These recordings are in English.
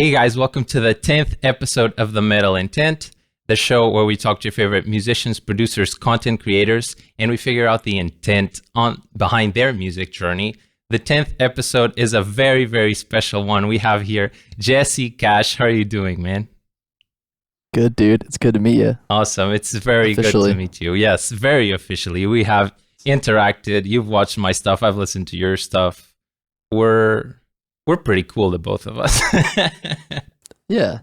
Hey guys, welcome to the 10th episode of The Metal Intent, the show where we talk to your favorite musicians, producers, content creators, and we figure out the intent behind their music journey. The 10th episode is a very, very special one. We have here Jesse Cash. How are you doing, man? Good, dude. It's good to meet you. Awesome. It's very good to meet you. Yes, very officially. We have interacted. You've watched my stuff. I've listened to your stuff. We're pretty cool, the both of us. Yeah,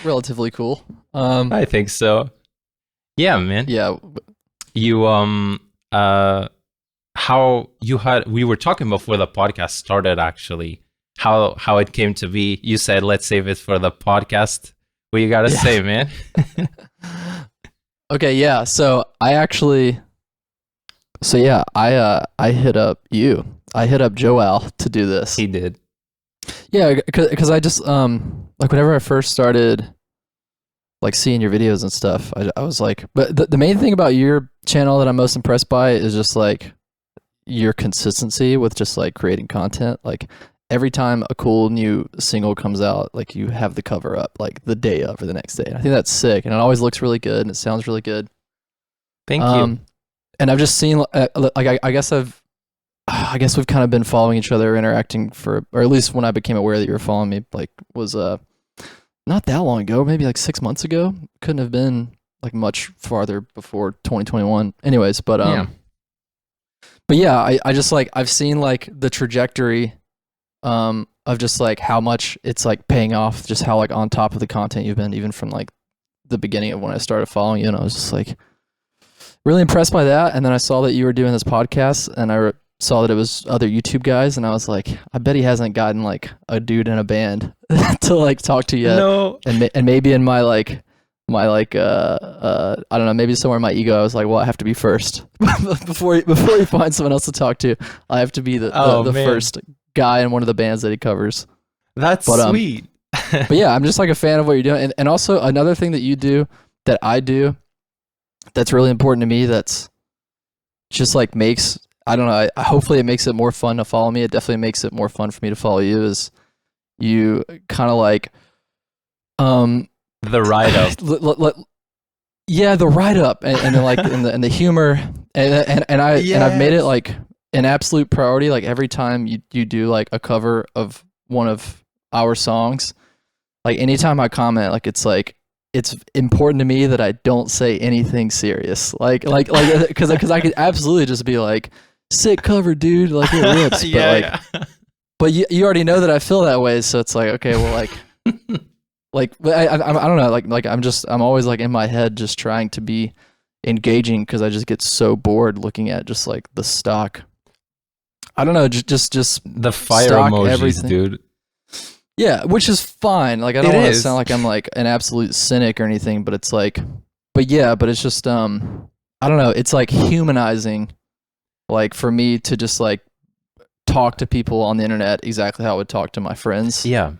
relatively cool. I think so. Yeah, man. Yeah. You we were talking before the podcast started, actually, how it came to be. You said let's save it for the podcast. What you gotta say, man? Okay, yeah. I hit up you. I hit up João to do this. He did. Yeah, because I just like whenever I first started like seeing your videos and stuff, I was like, but the main thing about your channel that I'm most impressed by is just like your consistency with just like creating content. Like every time a cool new single comes out, like you have the cover up like the day of or the next day. And I think that's sick, and it always looks really good and it sounds really good. Thank you. And I've just seen like I guess we've kind of been following each other, interacting or at least when I became aware that you were following me, like was not that long ago, maybe like 6 months ago. Couldn't have been like much farther before 2021. Anyways, but yeah, I just like I've seen like the trajectory of just like how much it's like paying off, just how like on top of the content you've been, even from like the beginning of when I started following you, and I was just like really impressed by that. And then I saw that you were doing this podcast, and I saw that it was other YouTube guys, and I was like, I bet he hasn't gotten like a dude in a band to like talk to yet. No. And maybe in my I don't know, maybe somewhere in my ego I was like, well, I have to be first before you find someone else to talk to. I have to be the first guy in one of the bands that he covers. That's sweet. But yeah, I'm just like a fan of what you're doing, and also another thing that you do that I do that's really important to me, that's just like makes, I don't know, hopefully it makes it more fun to follow me. It definitely makes it more fun for me to follow you, is you kind of like the write-up. Yeah, the write-up and then like and the humor and I've made it like an absolute priority, like every time you do like a cover of one of our songs, like anytime I comment, like it's important to me that I don't say anything serious, like because I could absolutely just be like, sick cover, dude, like it rips. But but you already know that I feel that way, so it's like, okay, well, like I don't know, like I'm always like in my head just trying to be engaging, because I just get so bored looking at just like the stock, I don't know, just the fire emojis, everything. dude. Yeah, which is fine. Like I don't want to sound like I'm like an absolute cynic or anything, but it's like, but it's just I don't know, it's like humanizing, like for me to just like talk to people on the internet exactly how I would talk to my friends. Yeah.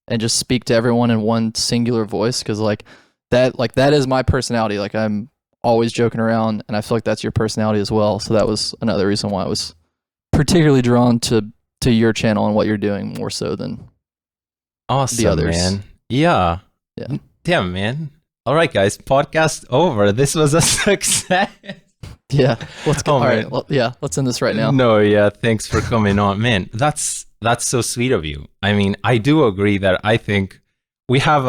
And just speak to everyone in one singular voice, because like that is my personality. Like I'm always joking around, and I feel like that's your personality as well. So that was another reason why I was particularly drawn to your channel and what you're doing more so than awesome, the others. Man. Yeah. Damn, man. All right, guys, podcast over. This was a success. Yeah, let's go. All right, well, yeah, let's end this right now. No, yeah, thanks for coming on, man. That's so sweet of you. I mean, I do agree that I think we have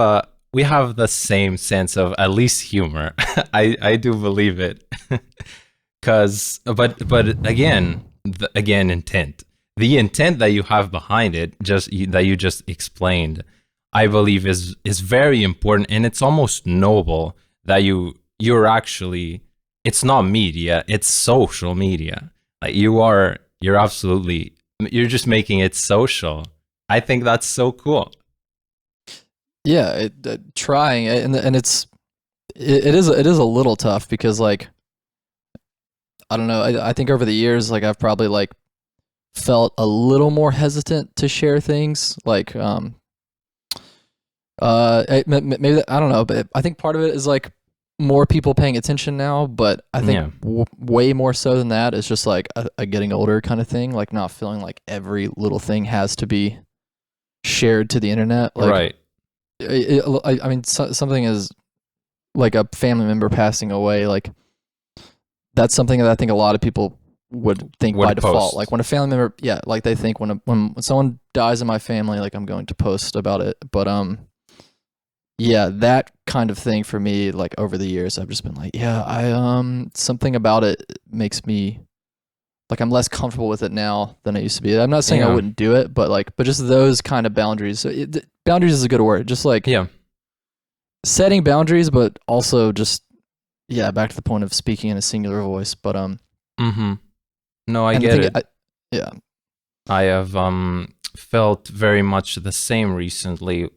the same sense of at least humor. I do believe it, but again, intent. The intent that you have behind it, that you just explained, I believe is very important, and it's almost noble that you're actually. It's not media, it's social media. Like you're just making it social. I think that's so cool. Yeah, trying, and it is a little tough, because like I don't know, I think over the years, like I've probably like felt a little more hesitant to share things, like maybe I don't know, but I think part of it is like more people paying attention now, but I think way more so than that is just like a getting older kind of thing, like not feeling like every little thing has to be shared to the internet. Like, right. I mean, something is like a family member passing away. Like, that's something that I think a lot of people would think by default. Post. Like when a family member, like they think when someone dies in my family, like I'm going to post about it. But yeah, that kind of thing for me, like over the years, I've just been like, something about it makes me like I'm less comfortable with it now than I used to be. I'm not saying I wouldn't do it, but just those kind of boundaries. Boundaries is a good word. Just like setting boundaries, but also just back to the point of speaking in a singular voice. But no, I get it. I have felt very much the same recently.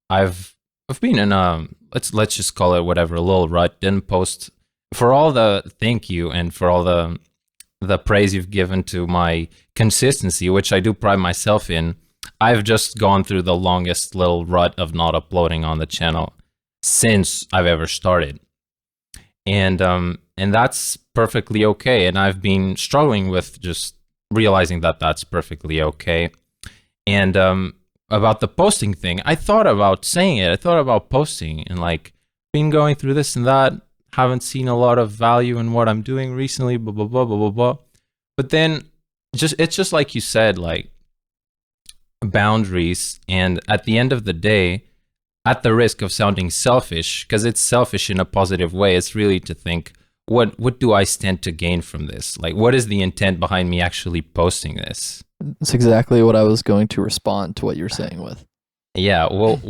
I've been in a let's just call it whatever, a little rut. Didn't post for all the thank you and for all the praise you've given to my consistency, which I do pride myself in. I've just gone through the longest little rut of not uploading on the channel since I've ever started. And that's perfectly okay. And I've been struggling with just realizing that that's perfectly okay. And about the posting thing, I thought about saying it. I thought about posting and like been going through this and that. Haven't seen a lot of value in what I'm doing recently, blah, blah, blah, blah, blah, blah. But then it's just like you said, like boundaries. And at the end of the day, at the risk of sounding selfish, because it's selfish in a positive way, it's really to think, what do I stand to gain from this? Like, what is the intent behind me actually posting this? That's exactly what I was going to respond to what you're saying with. Yeah, well,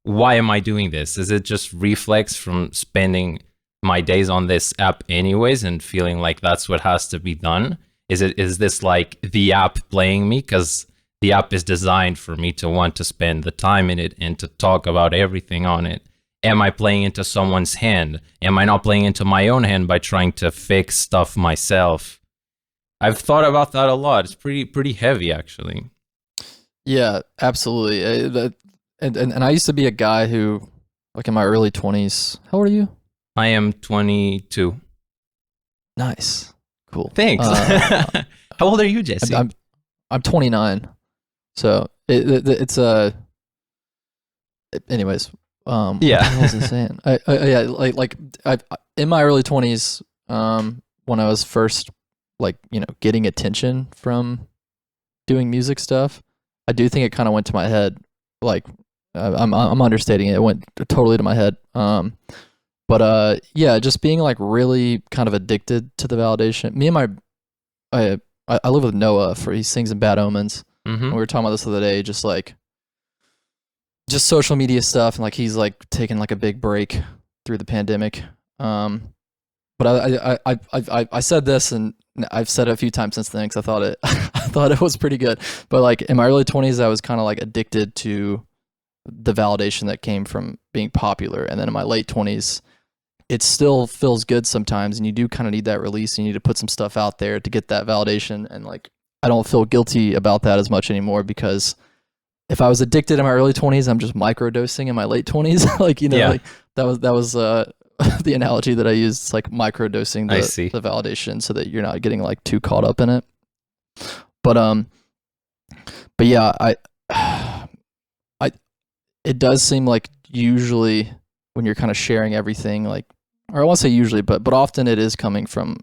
why am I doing this? Is it just reflex from spending my days on this app anyways and feeling like that's what has to be done? Is this like the app playing me because the app is designed for me to want to spend the time in it and to talk about everything on it? Am I playing into someone's hand? Am I not playing into my own hand by trying to fix stuff myself? I've thought about that a lot. It's pretty heavy, actually. Yeah, absolutely. And I used to be a guy who, like in my early 20s. How old are you? I am 22. Nice. Cool. Thanks. How old are you, Jesse? I'm 29. So it's anyways. What the hell was I saying? I in my early 20s, when I was first getting attention from doing music stuff, I do think it kind of went to my head. Like I'm understating it. It went totally to my head. But just being like really kind of addicted to the validation. Me and I live with Noah. He sings in Bad Omens. Mm-hmm. And we were talking about this the other day, just social media stuff, and like he's like taking like a big break through the pandemic. But I said this, and I've said it a few times since then because I thought it was pretty good. But like in my early 20s, I was kind of like addicted to the validation that came from being popular, and then in my late 20s, it still feels good sometimes, and you do kind of need that release. You need to put some stuff out there to get that validation, and like I don't feel guilty about that as much anymore because if I was addicted in my early 20s, I'm just microdosing in my late 20s. Like like that was the analogy that I used. It's like microdosing the validation so that you're not getting like too caught up in it. But yeah, it does seem like usually when you're kind of sharing everything, like, or I won't say usually, but often it is coming from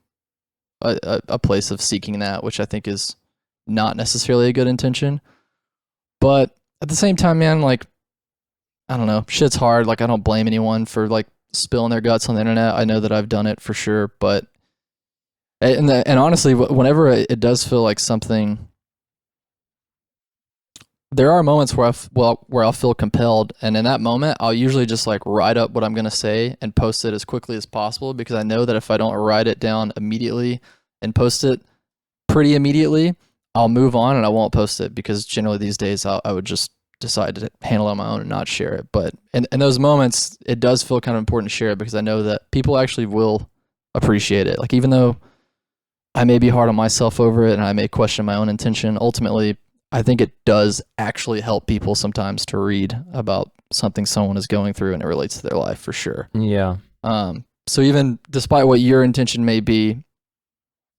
a place of seeking that, which I think is not necessarily a good intention. But at the same time, man, like, I don't know, shit's hard. Like, I don't blame anyone for like spilling their guts on the internet. I know that I've done it for sure, but and honestly, whenever it does feel like something, there are moments where I'll feel compelled, and in that moment, I'll usually just like write up what I'm gonna say and post it as quickly as possible because I know that if I don't write it down immediately and post it pretty immediately, I'll move on and I won't post it because generally these days I would just decide to handle it on my own and not share it. But in those moments, it does feel kind of important to share it because I know that people actually will appreciate it. Like even though I may be hard on myself over it and I may question my own intention, ultimately, I think it does actually help people sometimes to read about something someone is going through and it relates to their life for sure. Yeah. So even despite what your intention may be,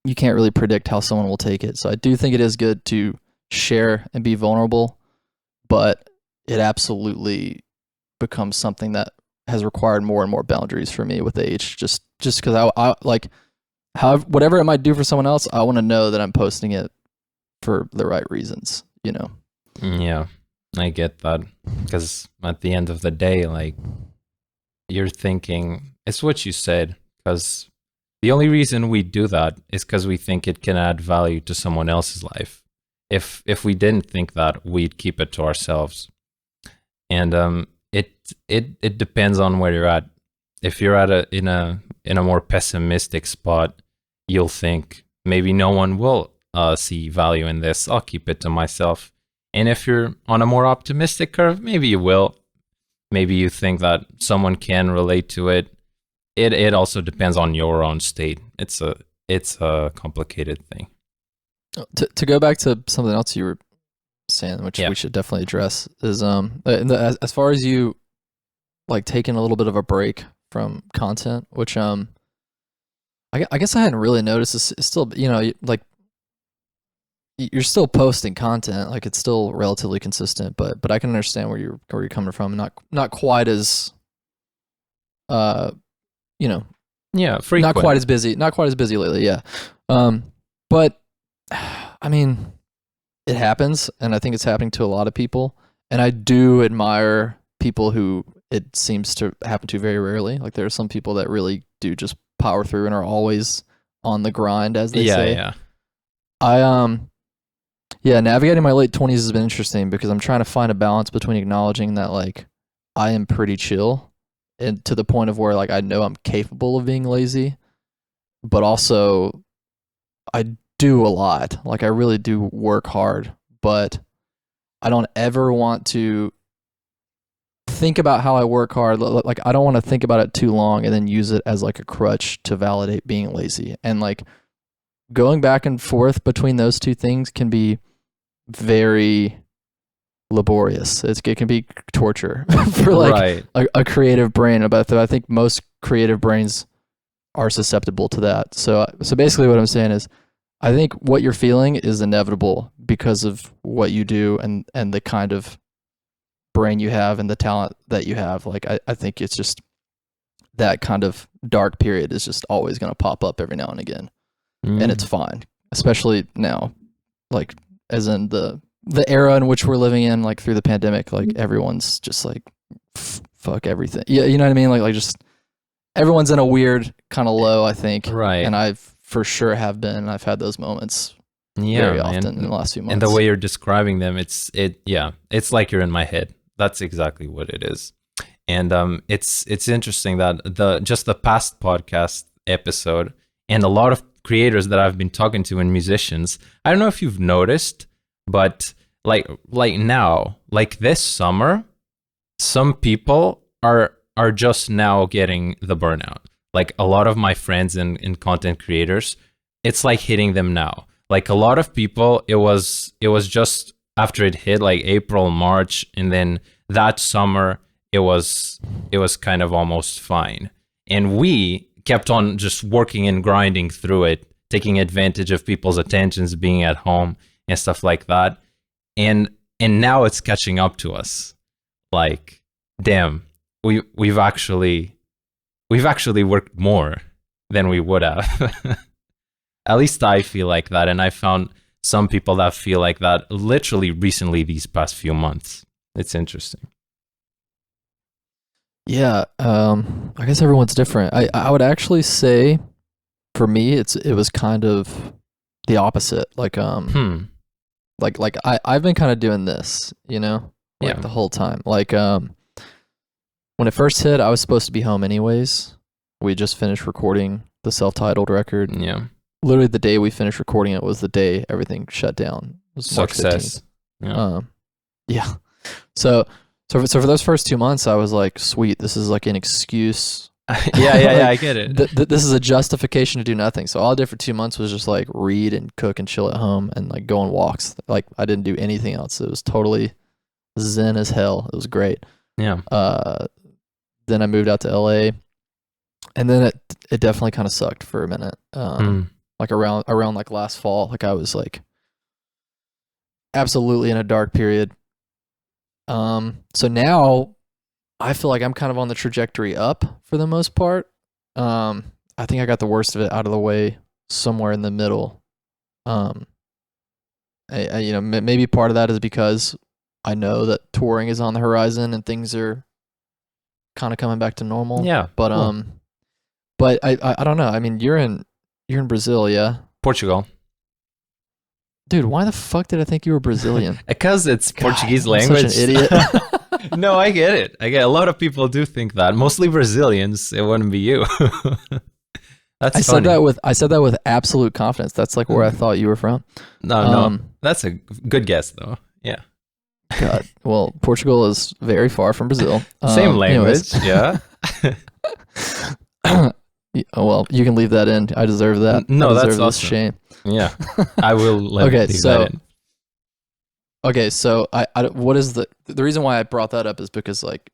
you can't really predict how someone will take it. So I do think it is good to share and be vulnerable, but it absolutely becomes something that has required more and more boundaries for me with age. Just because I like, however, whatever it might do for someone else, I want to know that I'm posting it for the right reasons, you know? Yeah, I get that. Because at the end of the day, like, you're thinking, it's what you said, because the only reason we do that is because we think it can add value to someone else's life. If we didn't think that, we'd keep it to ourselves. And it depends on where you're at. If you're at in a more pessimistic spot, you'll think maybe no one will see value in this. I'll keep it to myself. And if you're on a more optimistic curve, maybe you will. Maybe you think that someone can relate to it. It also depends on your own state. It's a complicated thing. To go back to something else you were saying, which we should definitely address, is as far as you like taking a little bit of a break from content, which I guess I hadn't really noticed. It's still, you know, like you're still posting content, like it's still relatively consistent, but I can understand where you're coming from. Not quite as you know, frequent. Not quite as busy lately, yeah. But I mean, it happens, and I think it's happening to a lot of people, and I do admire people who it seems to happen to very rarely. Like there are some people that really do just power through and are always on the grind, as they say. Navigating my late 20s has been interesting because I'm trying to find a balance between acknowledging that like I am pretty chill and to the point of where like I know I'm capable of being lazy, but also I do a lot. Like I really do work hard, but I don't ever want to think about how I work hard. Like I don't want to think about it too long and then use it as like a crutch to validate being lazy. And like going back and forth between those two things can be very laborious. It can be torture for like a creative brain. But I think most creative brains are susceptible to that. So basically what I'm saying is I think what you're feeling is inevitable because of what you do and the kind of brain you have and the talent that you have. Like I think it's just that kind of dark period is just always going to pop up every now and again. And it's fine, especially now, like as in the era in which we're living in, like through the pandemic, like everyone's just like fuck everything. Yeah, you know what I mean? Like just everyone's in a weird kind of low, I think. Right. And I've for sure have been. I've had those moments very often in the last few months. And the way you're describing them, it's like you're in my head. That's exactly what it is. And it's interesting that the past podcast episode and a lot of creators that I've been talking to and musicians, I don't know if you've noticed, but like now, like this summer, some people are just now getting the burnout. Like a lot of my friends and content creators, it's like hitting them now. Like a lot of people, it was just after it hit like April, March, and then that summer it was kind of almost fine. And we kept on just working and grinding through it, taking advantage of people's attentions, being at home and stuff like that. And now it's catching up to us. Like, damn, we've actually worked more than we would have. At least I feel like that, and I found some people that feel like that literally recently these past few months. It's interesting. Yeah, I guess everyone's different. I would actually say, for me, it was kind of the opposite. Like like I've been kind of doing this, you know, like the whole time. Like when it first hit, I was supposed to be home anyways. We just finished recording the self-titled record. Yeah. Literally the day we finished recording it was the day everything shut down. It was Success. March 15th. Yeah. So for those first 2 months, I was like, sweet, this is like an excuse. Yeah, I get it. This is a justification to do nothing. So all I did for 2 months was just like read and cook and chill at home and like go on walks. Like I didn't do anything else. It was totally zen as hell. It was great. Yeah. Then I moved out to LA, and then it definitely kind of sucked for a minute. Like around like last fall, like I was like absolutely in a dark period. So now I feel like I'm kind of on the trajectory up for the most part. I think I got the worst of it out of the way somewhere in the middle. Maybe part of that is because I know that touring is on the horizon and things are kind of coming back to normal. Yeah. But cool. but I don't know. I mean, you're in Brazil, yeah? Portugal. Dude, why the fuck did I think you were Brazilian? Because it's God, Portuguese I'm language. such an idiot. No, I get it. A lot of people do think that. Mostly Brazilians. It wouldn't be you. That's funny. I said that with absolute confidence. That's like where I thought you were from. No. That's a good guess, though. Yeah. God. Well, Portugal is very far from Brazil. Same language. Yeah. Well, you can leave that in. I deserve that. No, I deserve that's this awesome. shame. Yeah. I will leave that in. Okay, so I what is the reason why I brought that up is because like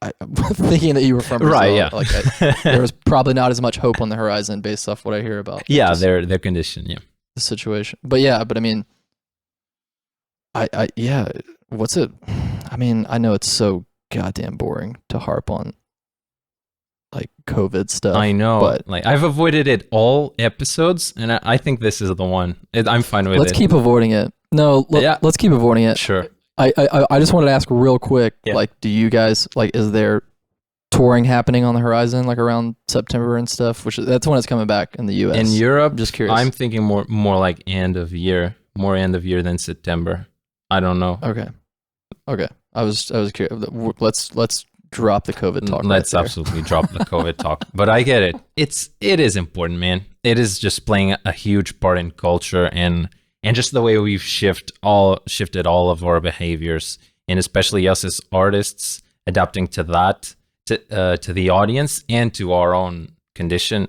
I'm thinking that you were from Brazil, right, yeah. like there was probably not as much hope on the horizon based off what I hear about. Yeah, their condition, yeah. The situation. But I mean what's it? I mean, I know it's so goddamn boring to harp on like COVID stuff. I know, but like I've avoided it all episodes, and I think this is the one. I'm fine with it. Let's keep avoiding it. No, let's keep avoiding it. Sure. I just wanted to ask real quick, like, do you guys, like, is there touring happening on the horizon, like around September and stuff? That's when it's coming back in the US. In Europe, I'm just curious. I'm thinking more like end of year than September. I don't know. Okay. I was curious. Let's drop the COVID talk. Let's absolutely drop the COVID talk. But I get it. It is important, man. It is just playing a huge part in culture and just the way we've shifted all of our behaviors, and especially us as artists adapting to that, to the audience and to our own condition.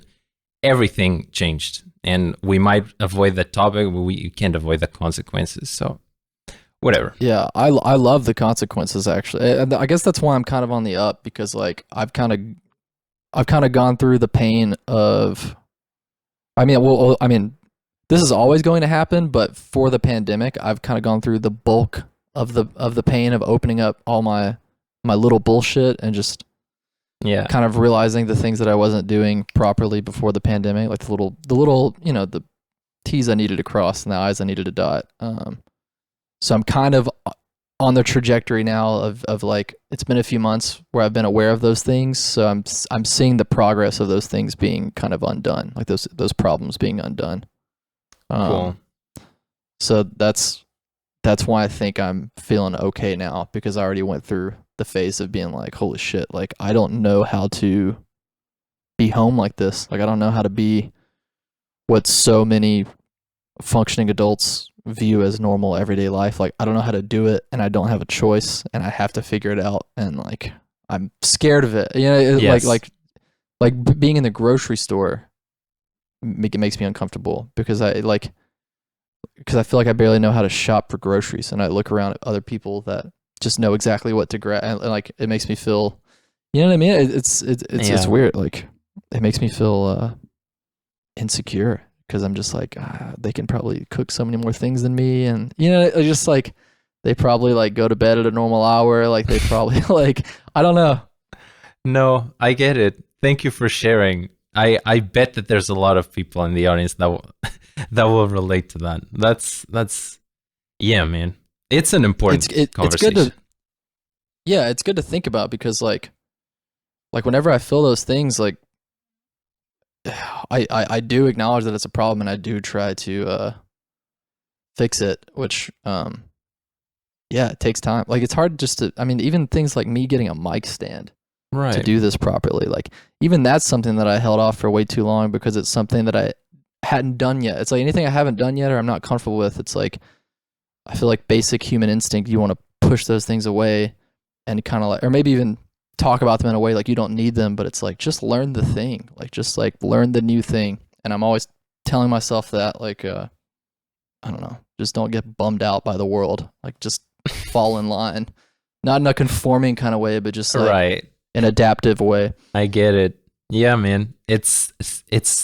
Everything changed, and we might avoid the topic, but we can't avoid the consequences. So, whatever. Yeah, I love the consequences actually. And I guess that's why I'm kind of on the up, because like I've kind of gone through the pain of. I mean. This is always going to happen, but for the pandemic, I've kind of gone through the bulk of the pain of opening up all my little bullshit and just kind of realizing the things that I wasn't doing properly before the pandemic, like the little the T's I needed to cross and the I's I needed to dot. So I'm kind of on the trajectory now of like it's been a few months where I've been aware of those things, so I'm seeing the progress of those things being kind of undone, like those problems being undone. Cool. So that's why I think I'm feeling okay now, because I already went through the phase of being like, holy shit, like I don't know how to be home like this. Like I don't know how to be what so many functioning adults view as normal everyday life. Like I don't know how to do it, and I don't have a choice, and I have to figure it out, and like I'm scared of it. You know, yes. like being in the grocery store. It makes me uncomfortable because I feel like I barely know how to shop for groceries, and I look around at other people that just know exactly what to grab, and like it makes me feel, you know what I mean? It's weird. Like it makes me feel insecure because I'm just like they can probably cook so many more things than me, and you know, it's just like they probably like go to bed at a normal hour. Like they probably like I don't know. No, I get it. Thank you for sharing. I bet that there's a lot of people in the audience that will relate to that. That's yeah, man. It's an important conversation. It's good to think about, because like whenever I feel those things, like I do acknowledge that it's a problem, and I do try to fix it, which it takes time. Like it's hard just to, I mean, even things like me getting a mic stand. Right. To do this properly, like even that's something that I held off for way too long, because it's something that I hadn't done yet. It's like anything I haven't done yet or I'm not comfortable with, it's like I feel like basic human instinct, you want to push those things away and kind of like, or maybe even talk about them in a way like you don't need them, but it's like just learn the thing, like just like learn the new thing. And I'm always telling myself that, like I don't know, just don't get bummed out by the world, like just fall in line, not in a conforming kind of way, but just like right. An adaptive way. I get it. Yeah, man. It's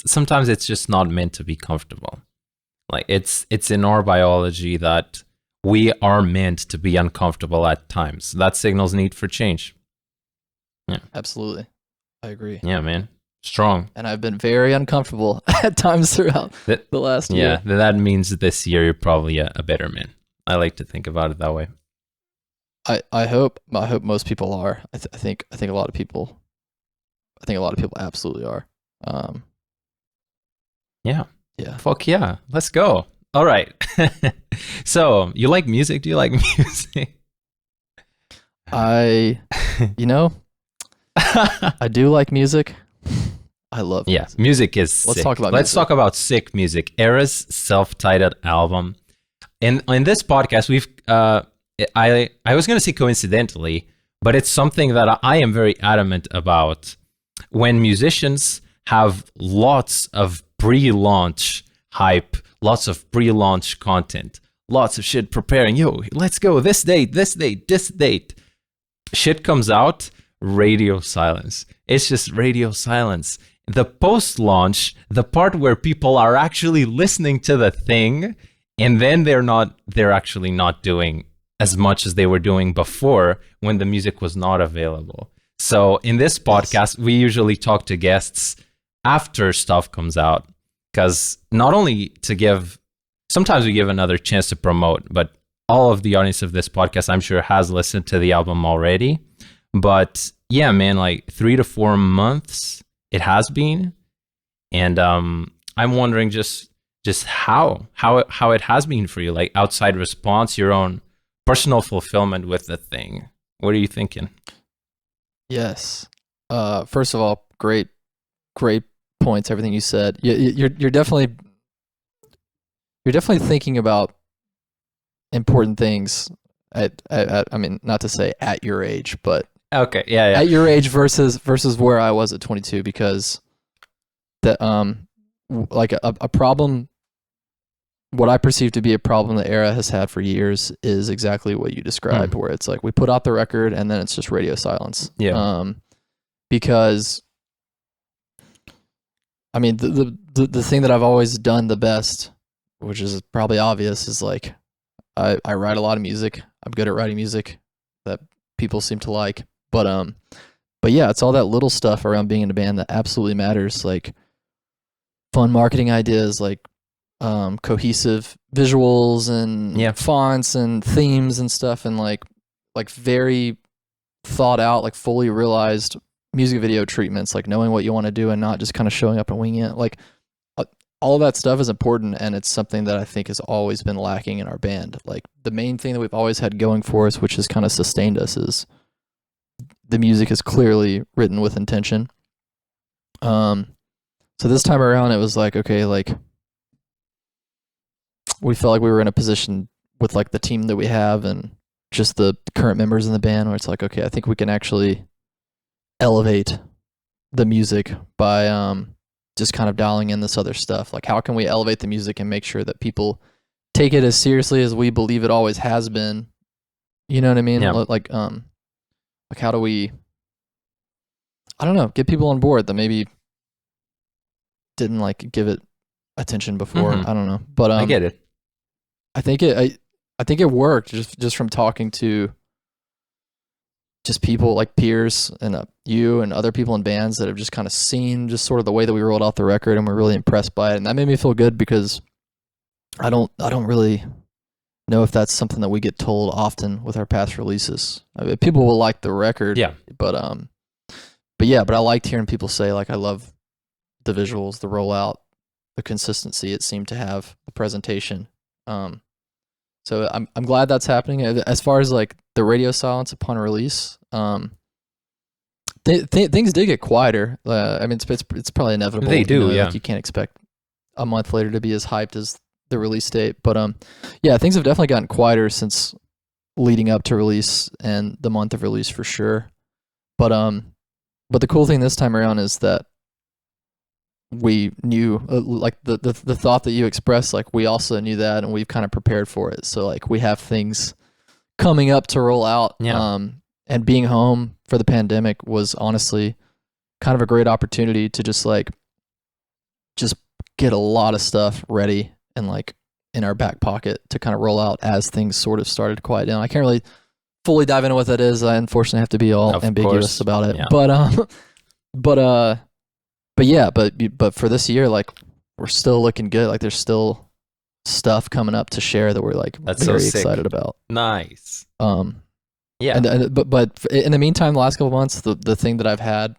sometimes it's just not meant to be comfortable. Like it's in our biology that we are meant to be uncomfortable at times. That signals need for change. Yeah. Absolutely. I agree. Yeah, man. Strong. And I've been very uncomfortable at times throughout the last year. Yeah, that means this year you're probably a better man. I like to think about it that way. I hope most people are. I think a lot of people absolutely are. Yeah. Yeah. Fuck yeah. Let's go. All right. So, you like music? Do you like music? I do like music. I love music. Music is sick. Let's talk about Let's talk about sick music. ERRA's self-titled album. In this podcast, we've I was going to say coincidentally, but it's something that I am very adamant about. When musicians have lots of pre-launch hype, lots of pre-launch content, lots of shit preparing. Yo, let's go this date. Shit comes out, radio silence. It's just radio silence. The post-launch, the part where people are actually listening to the thing, and then they're actually not doing as much as they were doing before when the music was not available. So in this podcast, we usually talk to guests after stuff comes out, because not only sometimes we give another chance to promote, but all of the audience of this podcast, I'm sure, has listened to the album already. But yeah, man, like 3 to 4 months it has been. And I'm wondering just how it has been for you, like outside response, your own personal fulfillment with the thing. What are you thinking? Yes. First of all, great points. Everything you said. You're definitely thinking about important things. I mean, not to say at your age, but okay, yeah. At your age versus where I was at 22, because that like a problem. What I perceive to be a problem that ERRA has had for years is exactly what you described, where it's like we put out the record and then it's just radio silence. Yeah. Because I mean, the thing that I've always done the best, which is probably obvious, is like I write a lot of music. I'm good at writing music that people seem to like. But yeah, it's all that little stuff around being in a band that absolutely matters, like fun marketing ideas, like cohesive visuals and fonts and themes and stuff, and like very thought out, like fully realized music video treatments, like knowing what you want to do and not just kind of showing up and winging it. Like all of that stuff is important, and it's something that I think has always been lacking in our band. Like the main thing that we've always had going for us, which has kind of sustained us, is the music is clearly written with intention. So this time around, it was like, okay, like we felt like we were in a position with like the team that we have and just the current members in the band, where it's like, okay, I think we can actually elevate the music by just kind of dialing in this other stuff. Like, how can we elevate the music and make sure that people take it as seriously as we believe it always has been? You know what I mean? Yeah. Like how do we, I don't know, get people on board that maybe didn't like give it attention before. I don't know, but I get it. I think it worked just from talking to just people like peers and you and other people in bands that have just kind of seen just sort of the way that we rolled out the record, and we're really impressed by it. And that made me feel good, because I don't really know if that's something that we get told often with our past releases. I mean, people will like the record, but I liked hearing people say, like, I love the visuals, the rollout, the consistency it seemed to have, the presentation. So I'm glad that's happening. As far as like the radio silence upon release, things did get quieter. I mean, it's probably inevitable. They do, Like you can't expect a month later to be as hyped as the release date. But yeah, things have definitely gotten quieter since leading up to release and the month of release for sure. But the cool thing this time around is that we knew, like the thought that you expressed, like we also knew that, and we've kind of prepared for it. So like we have things coming up to roll out. And being home for the pandemic was honestly kind of a great opportunity to just get a lot of stuff ready and like in our back pocket to kind of roll out as things sort of started to quiet down. I can't really fully dive into what that is. I unfortunately have to be all ambiguous about it. Yeah. But for this year, like we're still looking good. Like there's still stuff coming up to share that we're like very excited about. Nice. Yeah. But in the meantime, the last couple months, the thing that I've had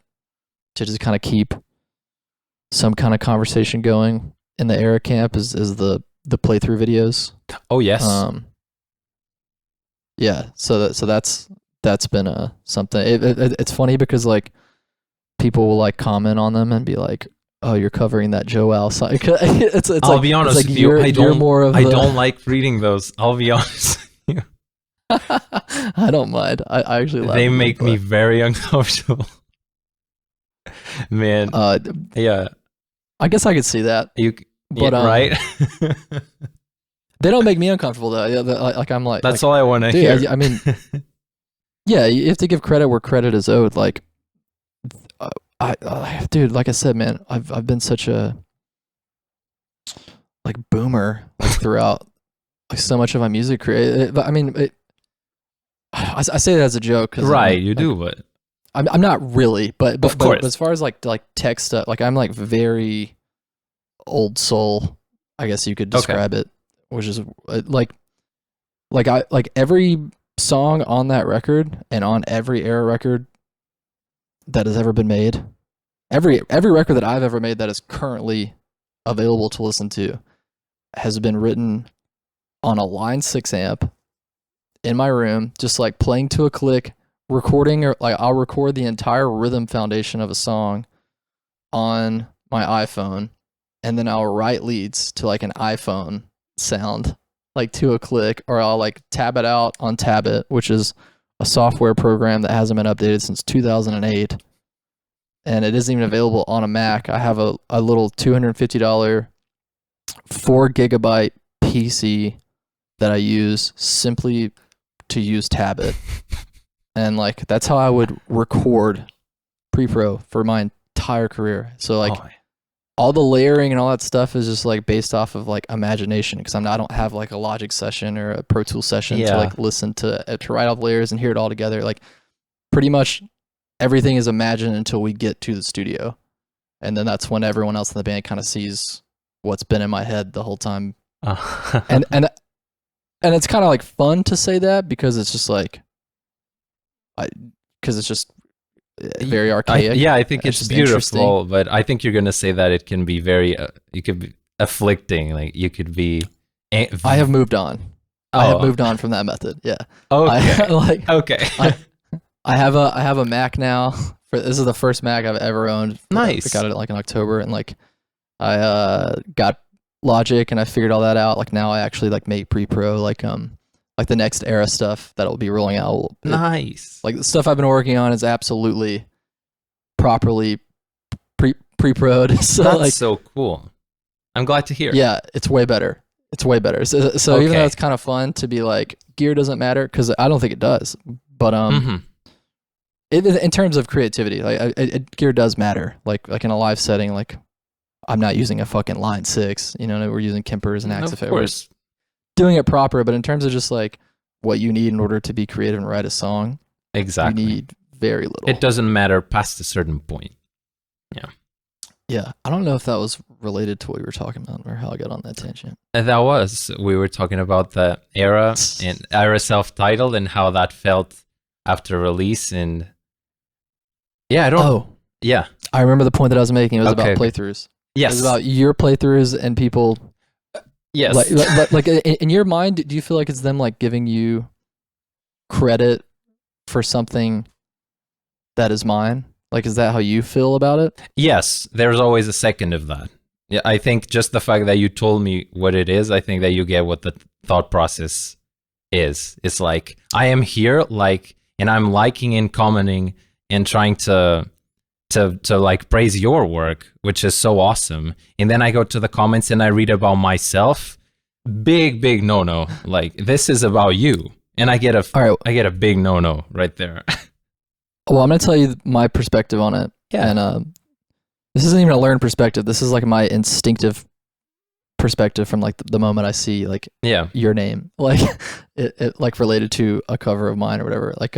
to just kind of keep some kind of conversation going in the ERRA camp is the playthrough videos. Oh yes. Yeah. So that's been something. It's funny because like people will like comment on them and be like, "Oh, you're covering that João song." I'll be honest with you. I don't like reading those. I'll be honest with you. I don't mind. I actually love them. They make me very uncomfortable. Man. Yeah. I guess I could see that. Right? They don't make me uncomfortable though. Yeah, like I'm like. That's all I want to hear. I mean, yeah, you have to give credit where credit is owed. Like, dude, like I said, man, I've been such a like boomer like throughout like so much of my music career. I mean, I say that as a joke, right? You do, but I'm not really. But of course, but as far as like tech stuff, like I'm like very old soul, I guess you could describe it, which is like every song on that record and on every ERRA record that has ever been made, every record that I've ever made that is currently available to listen to has been written on a Line 6 amp in my room, just like playing to a click, recording, or like I'll record the entire rhythm foundation of a song on my iPhone, and then I'll write leads to like an iPhone sound, like to a click, or I'll like tab it out on Tabit, which is a software program that hasn't been updated since 2008, and it isn't even available on a Mac. I have a little $250 4GB PC that I use simply to use Tabit, and like that's how I would record pre-pro for my entire career. So like all the layering and all that stuff is just like based off of like imagination, because I don't have like a Logic session or a Pro Tools session to like listen to write off layers and hear it all together. Like pretty much everything is imagined until we get to the studio, and then that's when everyone else in the band kind of sees what's been in my head the whole time. And it's kind of like fun to say that because it's just like, because it's just very archaic. I think it's beautiful, but I think you're gonna say that it can be very, you could be afflicting. Like you could be. I have moved on. I have moved on from that method. Yeah. Okay. Okay. I have a Mac now. This is the first Mac I've ever owned. Nice. I got it like in October, and like I got Logic and I figured all that out. Like now I actually like make pre-pro like the next ERRA stuff that'll be rolling out. Nice. Like the stuff I've been working on is absolutely properly pre-pro'd. So that's like, so cool. I'm glad to hear. Yeah, it's way better. It's way better. So even though it's kind of fun to be like gear doesn't matter, because I don't think it does. But in terms of creativity, like gear does matter. Like in a live setting, like I'm not using a fucking Line 6. You know, we're using Kempers and Axify. Of course. Doing it proper, but in terms of just like what you need in order to be creative and write a song, exactly, you need very little. It doesn't matter past a certain point. Yeah. I don't know if that was related to what we were talking about or how I got on that tangent. We were talking about the ERRA and ERRA self-titled and how that felt after release, and I remember the point that I was making. It was about playthroughs. Yes, it was about your playthroughs and people. Yes. Like in your mind, do you feel like it's them like giving you credit for something that is mine? Like, is that how you feel about it? Yes, there's always a second of that. Yeah, I think just the fact that you told me what it is, I think that you get what the thought process is. It's like, I am here, like, and I'm liking and commenting and trying to like praise your work, which is so awesome. And then I go to the comments and I read about myself. Big no. Like, this is about you. And I get a big no right there. Well, I'm going to tell you my perspective on it. Yeah. And this isn't even a learned perspective. This is like my instinctive perspective from like the moment I see like your name, like it like related to a cover of mine or whatever. Like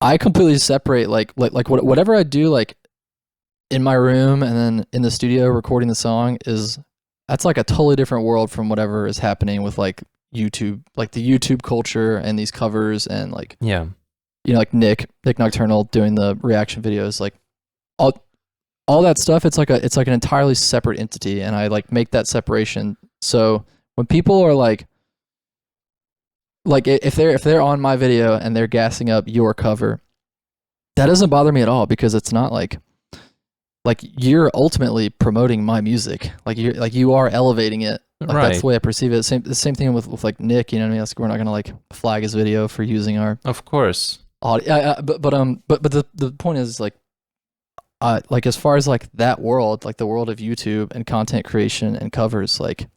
I completely separate like whatever I do like in my room and then in the studio recording the song that's like a totally different world from whatever is happening with like YouTube, like the YouTube culture and these covers and like you know, like Nick Nocturnal doing the reaction videos, like all that stuff. It's like an entirely separate entity, and I like make that separation. So when people are like if they're on my video and they're gassing up your cover, that doesn't bother me at all, because it's not like you're ultimately promoting my music. Like you are elevating it. Like that's the way I perceive it. The same thing with like Nick, you know what I mean? We're not gonna like flag his video for using our of course audio. But the point is like as far as like that world, like the world of YouTube and content creation and covers, like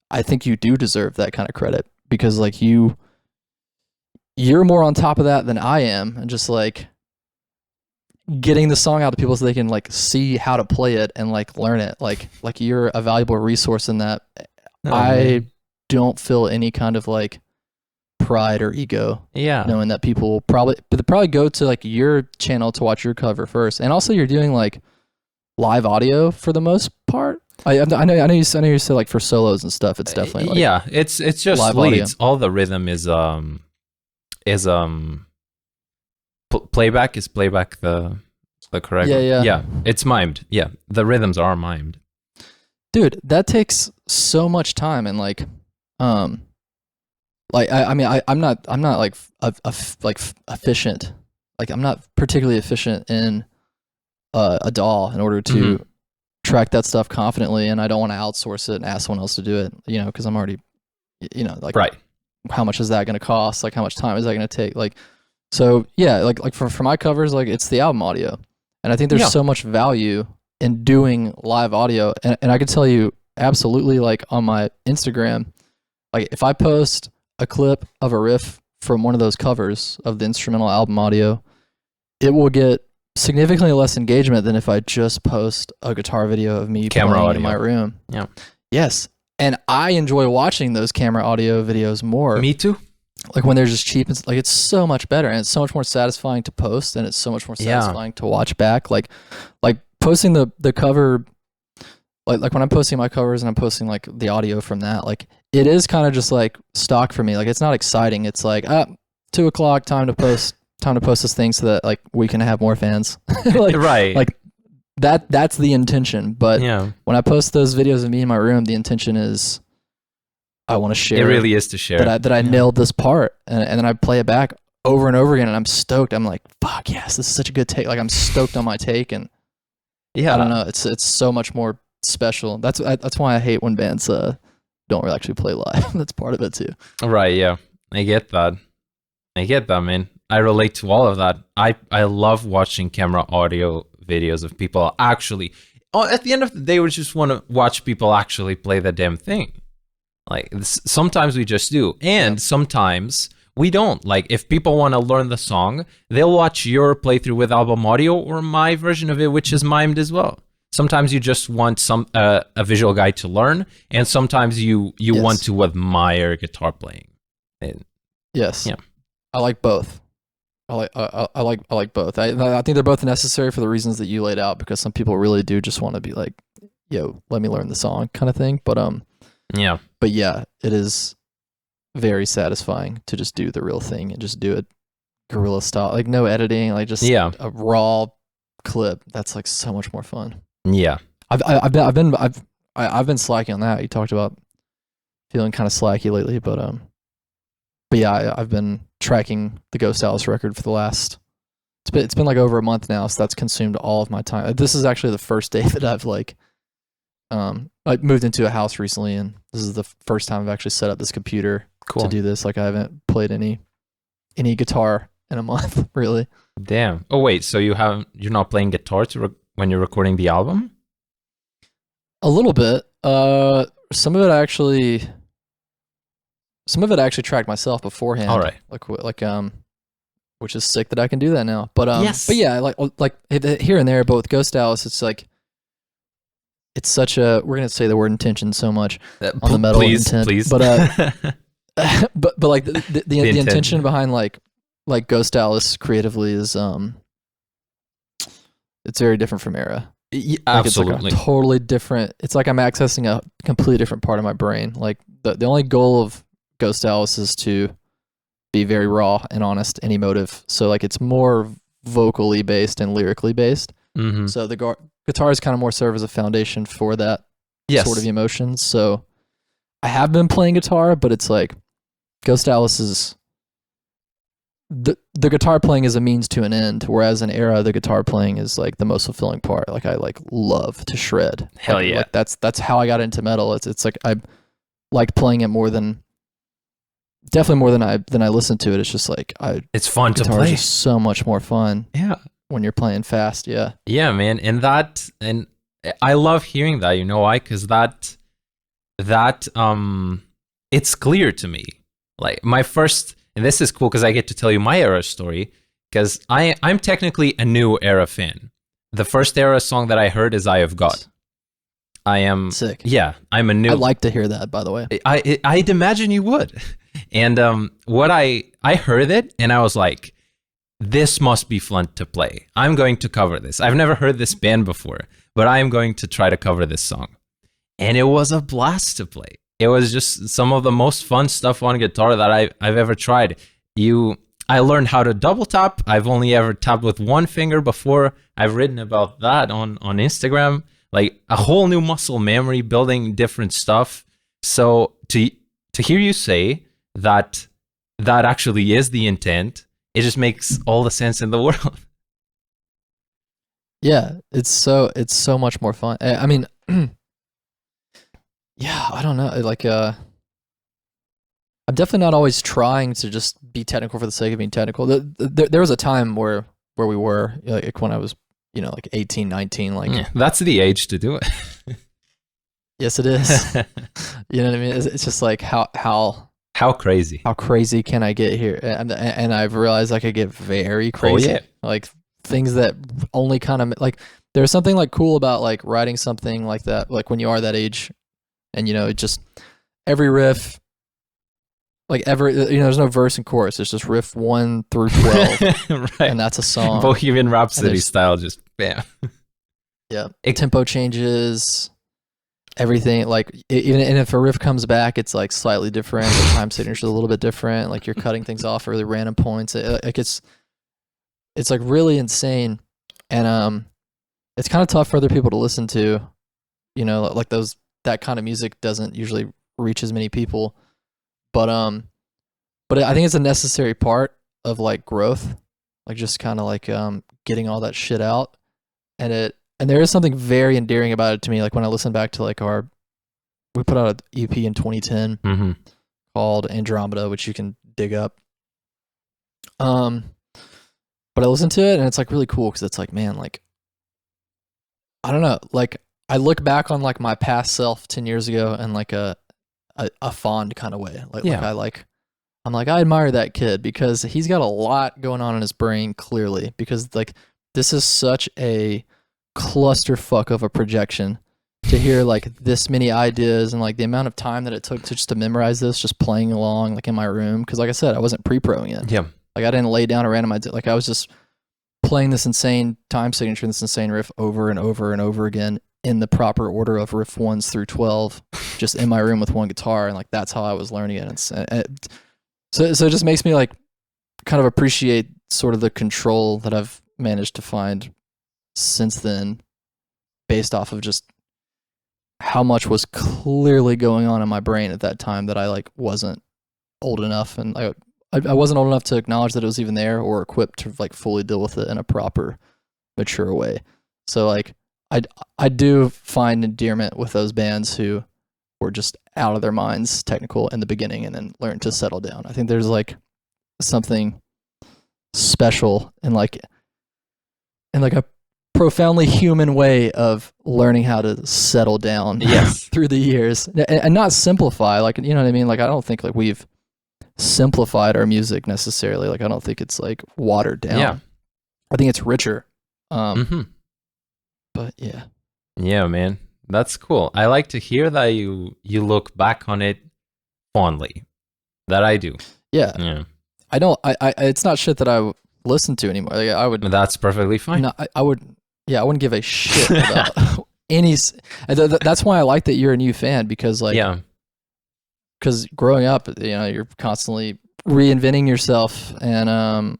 I think you do deserve that kind of credit, because like you're more on top of that than I am, and just like getting the song out to people so they can like see how to play it and like learn it. Like you're a valuable resource in that. I don't feel any kind of like pride or ego knowing that people will probably go to like your channel to watch your cover first, and also you're doing like live audio for the most part. I know you said like for solos and stuff it's definitely like it's just live leads audio. All the rhythm is playback. Is playback the correct? Yeah, it's mimed. Yeah, the rhythms are mimed. Dude, that takes so much time, and like I'm not like efficient. Like I'm not particularly efficient in a DAW in order to track that stuff confidently, and I don't want to outsource it and ask someone else to do it, you know, because I'm already, you know, like how much is that going to cost? Like how much time is that going to take? Like, so yeah, like for my covers, like it's the album audio, and I think there's so much value in doing live audio, and I can tell you absolutely, like on my Instagram, like if I post a clip of a riff from one of those covers of the instrumental album audio, it will get significantly less engagement than if I just post a guitar video of me camera playing audio in my room. Yeah. Yes, and I enjoy watching those camera audio videos more. Me too. Like when they're just cheap, it's so much better, and it's so much more satisfying to post, and it's so much more satisfying to watch back. Like posting the cover, like when I'm posting my covers and I'm posting like the audio from that, like it is kind of just like stock for me. Like it's not exciting. It's like 2:00, time to post this thing so that like we can have more fans. Like that's the intention. But when I post those videos of me in my room, the intention is I want to share. It really is to share that I nailed this part, and then I play it back over and over again, and I'm stoked. I'm like, fuck yes, this is such a good take. Like I'm stoked on my take, and I don't know, it's so much more special. That's why I hate when bands don't really actually play live. That's part of it too. Right, yeah. I get that, man. I relate to all of that. I love watching camera audio videos of people actually, at the end of the day, we just want to watch people actually play the damn thing. Like sometimes we just do, and sometimes we don't. Like if people want to learn the song, they'll watch your playthrough with album audio or my version of it, which is mimed as well. Sometimes you just want a visual guide to learn, and sometimes you want to admire guitar playing. Yes. Yeah. I like both. I like both. I think they're both necessary for the reasons that you laid out, because some people really do just want to be like, yo, let me learn the song kind of thing. But yeah, it is very satisfying to just do the real thing and just do it guerrilla style, like no editing, like just a raw clip. That's like so much more fun. Yeah, I've been slacking on that. You talked about feeling kind of slacky lately, but yeah, I've been tracking the Ghost Alice record for the last. It's been like over a month now, so that's consumed all of my time. This is actually the first day that I've like moved into a house recently, and this is the first time I've actually set up this computer to do this. Like I haven't played any guitar in a month, really. Damn. Oh wait, so you're not playing guitar when you're recording the album? A little bit. Some of it I actually tracked myself beforehand. All right. Like which is sick that I can do that now. But yes. But yeah, like here and there. But with Ghost Alice, it's like it's such a, we're gonna say the word intention so much on the metal intent, please. but but like the intention behind like Ghost Alice creatively is it's very different from ERRA. Absolutely. It's like a totally different. It's like I'm accessing a completely different part of my brain. Like the only goal of Ghost Alice is to be very raw and honest and emotive. So like it's more vocally based and lyrically based. Mm-hmm. So the guitars kind of more serve as a foundation for that sort of emotion. So I have been playing guitar, but it's like Ghost Alice is the guitar playing is a means to an end, whereas in ERRA the guitar playing is like the most fulfilling part. Like I like love to shred. Hell yeah. Like that's how I got into metal. It's like I like playing it definitely more than I listen to it. It's just like it's fun to guitar play. is just so much more fun. Yeah. When you're playing fast, yeah. Yeah, man. And I love hearing that, you know why? Because that it's clear to me. Like my first, and this is cool because I get to tell you my ERRA story, because I'm technically a new ERRA fan. The first ERRA song that I heard is Eye of God. I am sick. Yeah, I'm a new. I'd like to hear that, by the way. I'd imagine you would. And what I heard it and I was like, this must be fun to play. I'm going to cover this. I've never heard this band before, but I am going to try to cover this song. And it was a blast to play. It was just some of the most fun stuff on guitar that I've ever tried. I learned how to double tap. I've only ever tapped with one finger before. I've written about that on Instagram. Like a whole new muscle memory, building different stuff. So to hear you say that actually is the intent, it just makes all the sense in the world. Yeah, it's so much more fun. I mean, yeah, I don't know. Like, I'm definitely not always trying to just be technical for the sake of being technical. There was a time where we were, like when I was, like 18, 19, like. Yeah, that's the age to do it. Yes, it is. You know what I mean? It's just like how crazy. How crazy can I get here? And I've realized I could get very crazy. Oh, yeah. Like things that only kind of like there's something like cool about like writing something like that, like when you are that age, and it just every riff, like there's no verse and chorus. It's just riff 1 through 12, right? And that's a song. Bohemian Rhapsody style, just bam. Yeah, tempo changes. Everything, like even and if a riff comes back, it's like slightly different. The time signature is a little bit different. Like you're cutting things off at really random points. It's like really insane, and it's kind of tough for other people to listen to. Like that kind of music doesn't usually reach as many people, but I think it's a necessary part of like growth, like just kind of like getting all that shit out, and there is something very endearing about it to me. Like when I listen back to like we put out an EP in 2010 called Andromeda, which you can dig up. But I listen to it and it's like really cool because it's like, man, like, I don't know, like I look back on like my past self 10 years ago in like a fond kind of way. Like, yeah. I'm like, I admire that kid because he's got a lot going on in his brain clearly, because like this is such a clusterfuck of a projection to hear like this many ideas, and like the amount of time that it took to memorize this, just playing along like in my room, because like I said, I wasn't pre-proing it. Yeah, like I didn't lay down a random idea. Like I was just playing this insane time signature, this insane riff over and over and over again in the proper order of riff 1s through 12, just in my room with one guitar, and like that's how I was learning it. So it just makes me like kind of appreciate sort of the control that I've managed to find since then, based off of just how much was clearly going on in my brain at that time that I like wasn't old enough, and I wasn't old enough to acknowledge that it was even there or equipped to like fully deal with it in a proper, mature way. So like I do find endearment with those bands who were just out of their minds technical in the beginning and then learned to settle down. I think there's like something special in like a profoundly human way of learning how to settle down through the years and not simplify. Like, you know what I mean? Like, I don't think like we've simplified our music necessarily. Like, I don't think it's like watered down. Yeah. I think it's richer. But yeah. Yeah, man. That's cool. I like to hear that you look back on it fondly. That I do. Yeah. Yeah. I don't. I it's not shit that I listen to anymore. Like, I would. That's perfectly fine. No, I would. Yeah, I wouldn't give a shit about any. That's why I like that you're a new fan, because like, yeah. Because growing up, you're constantly reinventing yourself, and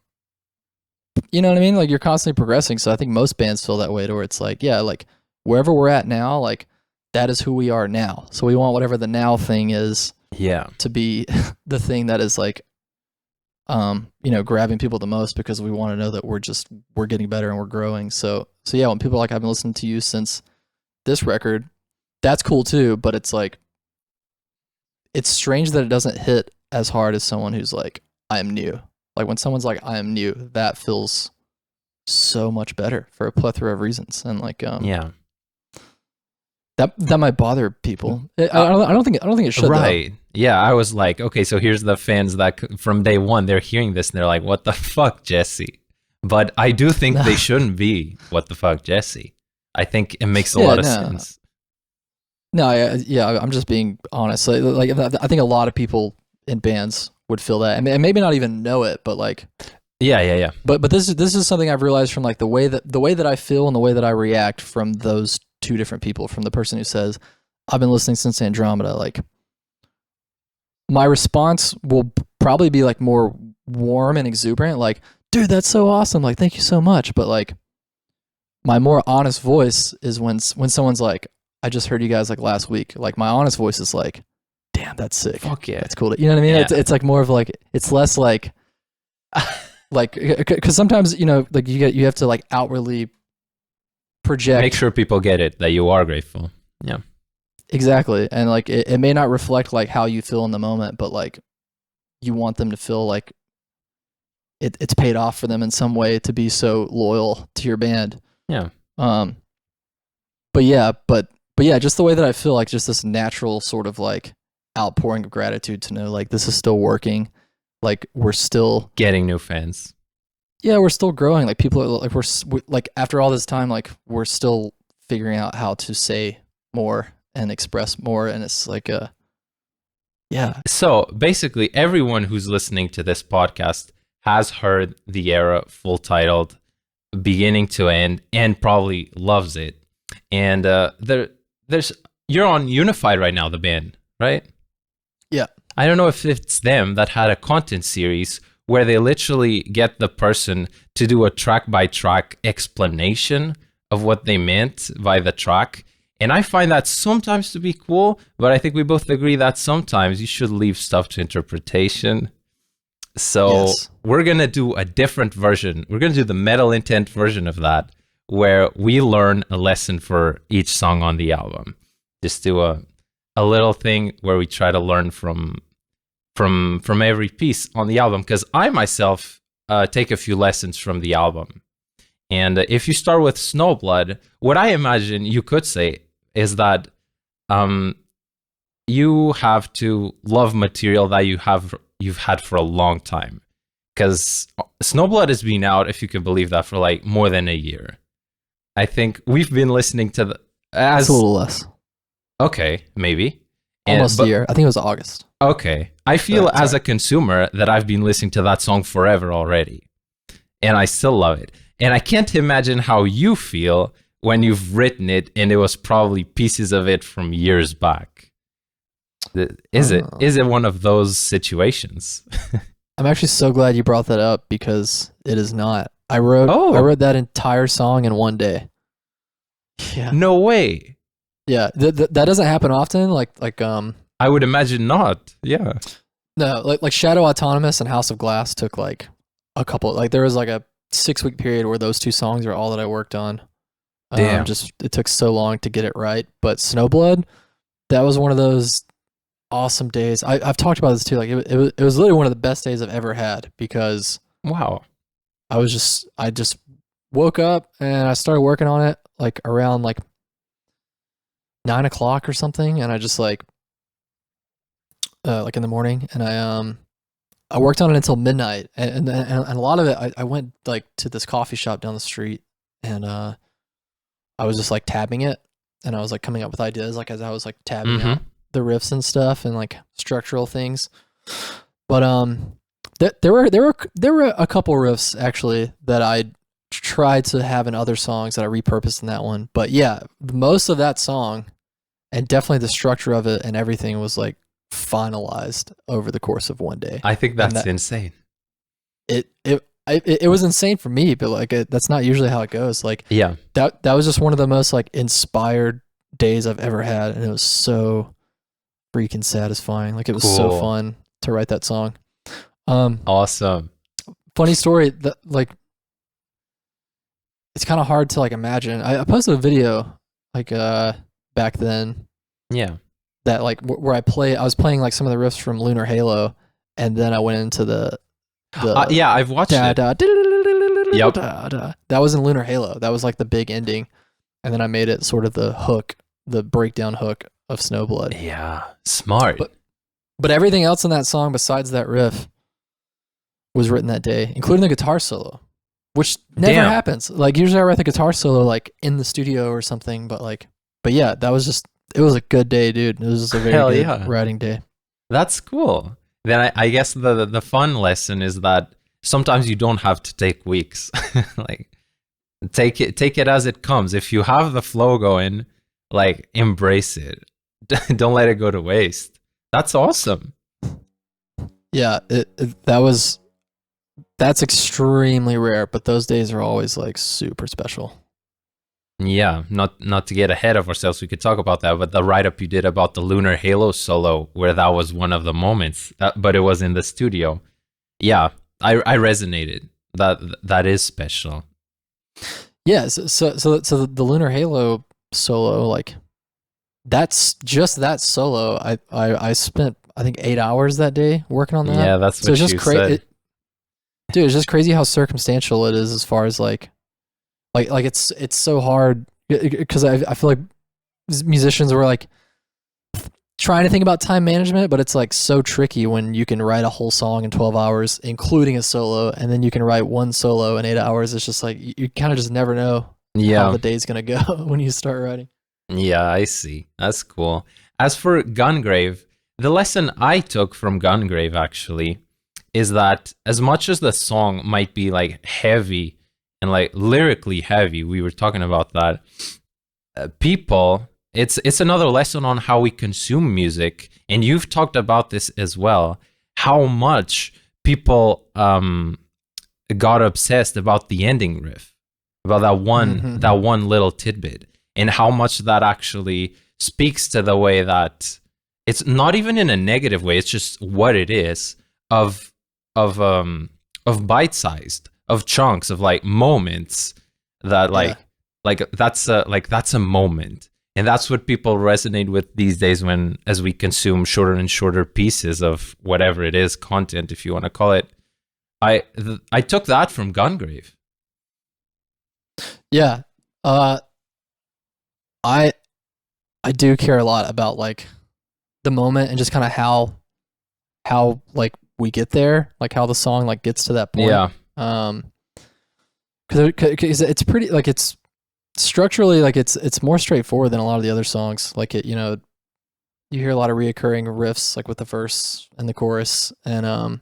you know what I mean. Like, you're constantly progressing. So I think most bands feel that way, to where it's like, yeah, like wherever we're at now, like that is who we are now. So we want whatever the now thing is. Yeah. To be the thing that is like, grabbing people the most, because we want to know that we're getting better and we're growing. So yeah, when people are like, I've been listening to you since this record, that's cool too. But it's like, it's strange that it doesn't hit as hard as someone who's like, I am new. Like when someone's like, I am new, that feels so much better for a plethora of reasons. And like, yeah. That might bother people. I don't think it should. Right. Though. Yeah. I was like, okay, so here's the fans that from day one, they're hearing this and they're like, what the fuck, Jesse? But I do think they shouldn't be, what the fuck, Jesse? I think it makes a lot of sense. No, I'm just being honest. Like, I think a lot of people in bands would feel that, and maybe not even know it, but like, yeah. But this is something I've realized from like the way that I feel and the way that I react from those two different people. From the person who says, I've been listening since Andromeda, like my response will probably be like more warm and exuberant, like, dude, that's so awesome, like, thank you so much. But like, my more honest voice is when someone's like, I just heard you guys like last week. Like my honest voice is like, damn, that's sick. Fuck yeah. That's cool. You know what I mean? Yeah. It's like more of like, it's less like, like, cause sometimes, like you have to like outwardly project. Make sure people get it, that you are grateful. Yeah. Exactly. And like, it may not reflect like how you feel in the moment, but like you want them to feel like it's paid off for them in some way to be so loyal to your band. Yeah. But yeah, just the way that I feel, like just this natural sort of like outpouring of gratitude to know like this is still working, like we're still getting new fans. Yeah, we're still growing. Like people are like we're like after all this time, like we're still figuring out how to say more and express more, and it's like yeah. So basically, everyone who's listening to this podcast has heard the ERRA full titled, beginning to end, and probably loves it. And you're on Unified right now, the band, right? Yeah. I don't know if it's them that had a content series where they literally get the person to do a track-by-track explanation of what they meant by the track. And I find that sometimes to be cool, but I think we both agree that sometimes you should leave stuff to interpretation. So We're going to do a different version. We're going to do the Metal Intent version of that, where we learn a lesson for each song on the album. Just do a little thing where we try to learn from every piece on the album, because I myself take a few lessons from the album. And if you start with Snowblood, what I imagine you could say is that you have to love material that you've had for a long time, because Snowblood has been out, if you can believe that, for like more than a year. I think we've been listening to it's a little less. Okay, maybe. Almost a year. I think it was August. Okay. I feel as a consumer that I've been listening to that song forever already. And I still love it. And I can't imagine how you feel when you've written it and it was probably pieces of it from years back. Is it one of those situations? I'm actually so glad you brought that up, because it is not. I wrote that entire song in one day. Yeah. No way. Yeah, that doesn't happen often. Like I would imagine not. Yeah. No, like Shadow Autonomous and House of Glass took like a couple. Like there was like a 6-week period where those two songs are all that I worked on. Damn. Just it took so long to get it right. But Snowblood, that was one of those awesome days. I've talked about this too. Like it was literally one of the best days I've ever had, because wow. I just woke up and I started working on it like around like 9 o'clock or something, and I just like in the morning, and I worked on it until midnight, and a lot of it I went like to this coffee shop down the street, and I was just like tabbing it, and I was like coming up with ideas, like as I was like tabbing out the riffs and stuff and like structural things. But there were a couple riffs actually that I tried to have in other songs that I repurposed in that one. But yeah, most of that song and definitely the structure of it and everything was like finalized over the course of one day. I think that's insane. It was insane for me, but like that's not usually how it goes. Like that was just one of the most like inspired days I've ever had, and it was so freaking satisfying. Like it was so fun to write that song. Awesome. Funny story that like it's kind of hard to like imagine. I posted a video like back then. Yeah. That like where I was playing like some of the riffs from Lunar Halo, and then I went into the yeah, I've watched it. Yep. That was in Lunar Halo. That was like the big ending, and then I made it sort of the hook, the breakdown hook of Snowblood. Yeah, smart. But everything else in that song besides that riff was written that day, including the guitar solo, which never happens. Like usually I write the guitar solo like in the studio or something, but yeah, that was just, it was a good day, dude. It was just a very good writing day. That's cool. Then I guess the fun lesson is that sometimes you don't have to take weeks. Like take it as it comes. If you have the flow going, like embrace it. Don't let it go to waste. That's awesome. Yeah, that's extremely rare, but those days are always like super special. Yeah, not to get ahead of ourselves, we could talk about that, but the write-up you did about the Lunar Halo solo, where that was one of the moments, but it was in the studio. Yeah, I resonated. That is special. Yeah, so the Lunar Halo solo, like that's just that solo. I spent I think 8 hours that day working on that. Yeah, that's what you said. Dude, it's just crazy how circumstantial it is as far as like it's so hard because I feel like musicians were like trying to think about time management, but it's like so tricky when you can write a whole song in 12 hours, including a solo, and then you can write one solo in 8 hours. It's just like you kind of just never know how the day's gonna go when you start writing. Yeah, I see. That's cool. As for Gungrave, the lesson I took from Gungrave actually is that as much as the song might be like heavy and like lyrically heavy, we were talking about that, people, it's another lesson on how we consume music. And you've talked about this as well, how much people got obsessed about the ending riff, about that one little tidbit, and how much that actually speaks to the way that it's not even in a negative way, it's just what it is of bite-sized, of chunks, of like moments that like that's a moment. And that's what people resonate with these days as we consume shorter and shorter pieces of whatever it is, content, if you want to call it. I took that from Gungrave. Yeah. I do care a lot about like the moment and just kind of how like we get there, like how the song like gets to that point. Yeah. Because it's pretty like it's structurally like it's more straightforward than a lot of the other songs. Like it, you know, you hear a lot of reoccurring riffs like with the verse and the chorus, and I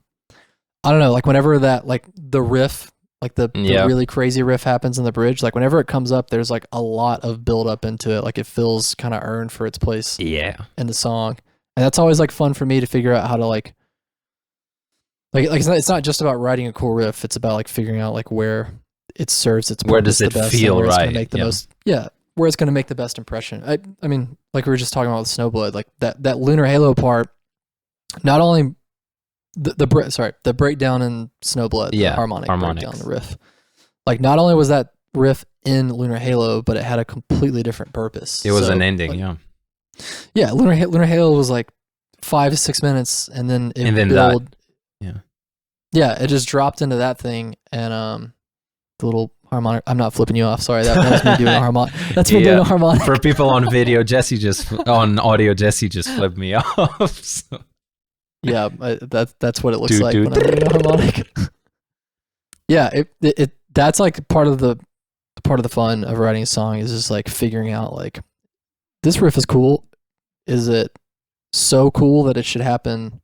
don't know, like whenever that like the riff, like the really crazy riff happens in the bridge, like whenever it comes up, there's like a lot of build up into it. Like it feels kind of earned for its place in the song, and that's always like fun for me to figure out how to like it's not just about writing a cool riff. It's about like figuring out like where it serves its purpose. Where does it feel right? Make the most, where it's going to make the best impression. I mean, like we were just talking about with Snowblood, like that Lunar Halo part. Not only the breakdown in Snowblood, the harmonics breakdown, the riff. Like not only was that riff in Lunar Halo, but it had a completely different purpose. It was an ending, Yeah, Lunar Halo was like 5 to 6 minutes, and then it just dropped into that thing, and the little harmonic. I'm not flipping you off. Sorry, that was me doing a harmonic. That's me doing a harmonic. For people on video, Jesse just flipped me off. So. Yeah, that's what it looks like when I'm doing a harmonic. Yeah, it that's like part of the fun of writing a song is just like figuring out like this riff is cool. Is it so cool that it should happen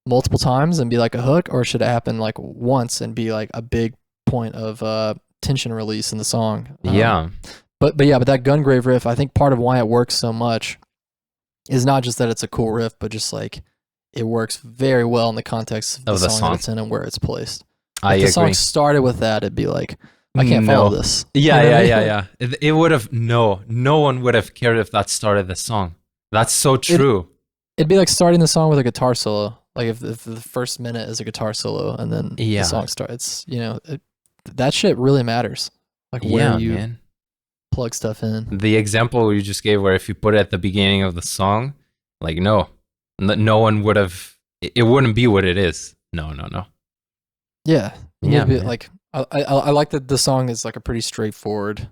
multiple times and be like a hook, or should it happen like once and be like a big point of tension release in the song? But that Gungrave riff, I think part of why it works so much is not just that it's a cool riff, but just like it works very well in the context of the song that it's in and where it's placed. If the song started with that, it'd be like, I can't follow this. Yeah. It would have no one would have cared if that started the song. That's so true. It'd be like starting the song with a guitar solo. Like if the first minute is a guitar solo and then the song starts, that shit really matters. Like where you plug stuff in. The example you just gave, where if you put it at the beginning of the song, like no one would have. It wouldn't be what it is. No. Yeah. Like I like that the song is like a pretty straightforward.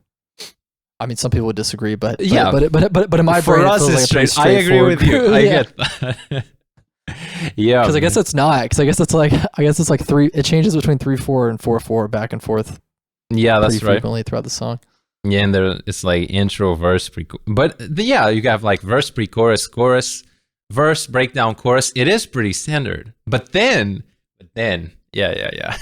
I mean, some people would disagree, but in my for brain, us, it feels it's like a pretty straight. I agree with you. I get that. Yeah, because I guess it's not. Because I guess it's like three. It changes between 3/4 and 4/4 back and forth. Yeah, that's pretty right. Frequently throughout the song. Yeah, and it's like intro, verse, but you have like verse, pre-chorus, chorus, verse, breakdown, chorus. It is pretty standard. But then, yeah.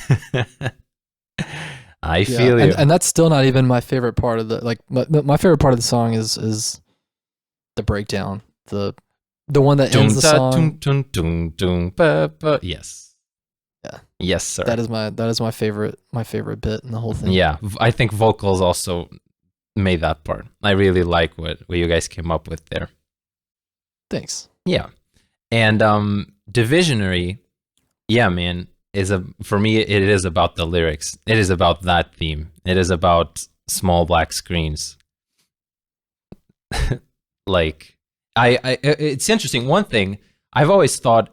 I feel you. And that's still not even my favorite part of the my favorite part of the song is the breakdown, the one that ends the song. Yes. Yeah. Yes, sir. That is my favorite bit in the whole thing. Yeah, I think vocals also made that part. I really like what you guys came up with there. Thanks. Yeah. And Divisionary, yeah, man, for me it is about the lyrics. It is about that theme. It is about small black screens. Like it's interesting. One thing I've always thought,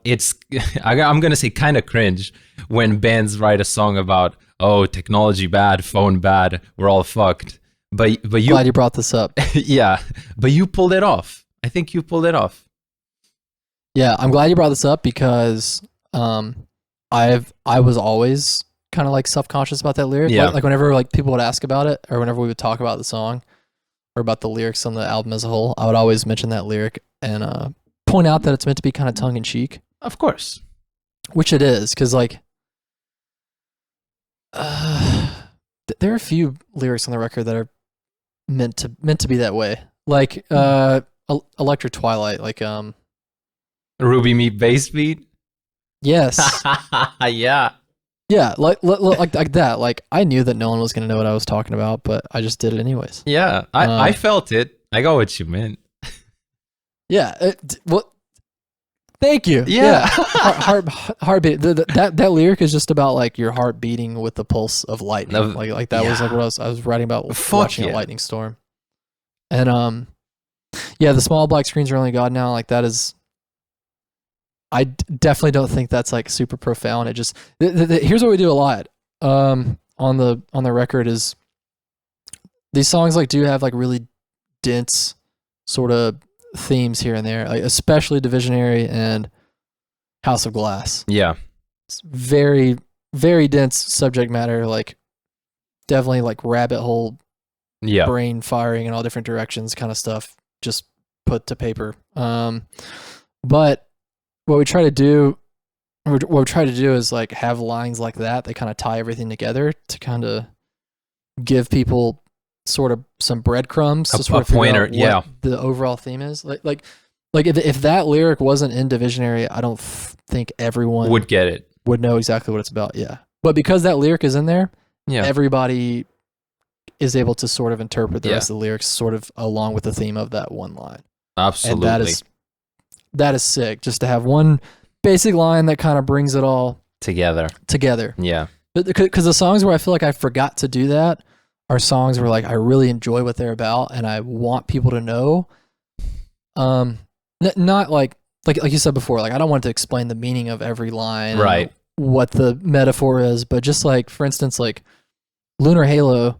I'm going to say kind of cringe when bands write a song about, oh, technology bad, phone bad, we're all fucked. But you, glad you brought this up. Yeah, but you pulled it off. I think you pulled it off. Yeah, I'm glad you brought this up because I was always kind of like self-conscious about that lyric. Yeah. Like whenever like people would ask about it, or whenever we would talk about the song or about the lyrics on the album as a whole, I would always mention that lyric and point out that it's meant to be kind of tongue-in-cheek. Of course. Which it is, because like there are a few lyrics on the record that are meant to be that way. Like Electric Twilight, like Ruby Me Bass Beat? Yes. Yeah. Yeah, like that. Like I knew that no one was gonna know what I was talking about, but I just did it anyways. Yeah, I felt it. I got what you meant. Yeah. Well, thank you. Yeah. Heartbeat. That lyric is just about like your heart beating with the pulse of lightning. Like that was like what I was writing about watching a lightning storm. And the small black screens are only God now. Like that is. I definitely don't think that's like super profound. It just here's what we do a lot on the record is these songs like do have like really dense sort of themes here and there, like especially Divisionary and House of Glass. Yeah, it's very very dense subject matter, like definitely like rabbit hole, brain firing in all different directions kind of stuff just put to paper. But what we try to do is like have lines like that kind of tie everything together to kind of give people sort of some breadcrumbs to sort of pointer, what the overall theme is. Like if that lyric wasn't in Divisionary, I don't think everyone would get it, would know exactly what it's about. Yeah, but because that lyric is in there, everybody is able to sort of interpret the rest of the lyrics sort of along with the theme of that one line. Absolutely. And that is sick, just to have one basic line that kind of brings it all together. Yeah. Because the songs where I feel like I forgot to do that are songs where like I really enjoy what they're about and I want people to know. Not like you said before, like I don't want to explain the meaning of every line, right? What the metaphor is, but just like for instance, like Lunar Halo,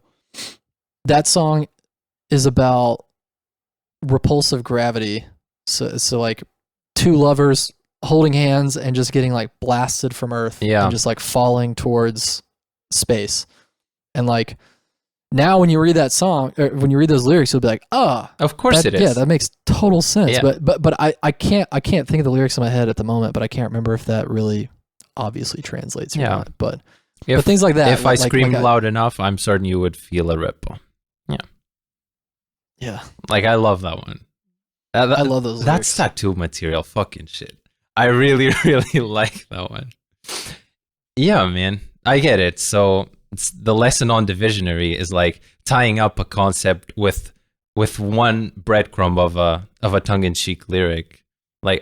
that song is about repulsive gravity. So like two lovers holding hands and just getting like blasted from Earth and just like falling towards space. And like now when you read that song, or when you read those lyrics, you'll be like, oh, Of course it is. Yeah, that makes total sense. Yeah. But I can't think of the lyrics in my head at the moment, but I can't remember if that really obviously translates or not. But things like that. If I screamed loud enough, I'm certain you would feel a ripple. Yeah. Like, I love that one. I love those lyrics. That's tattoo material fucking shit. I really, really like that one. Yeah, man. I get it. So the lesson on Divisionary is like tying up a concept with one breadcrumb of a tongue-in-cheek lyric. Like,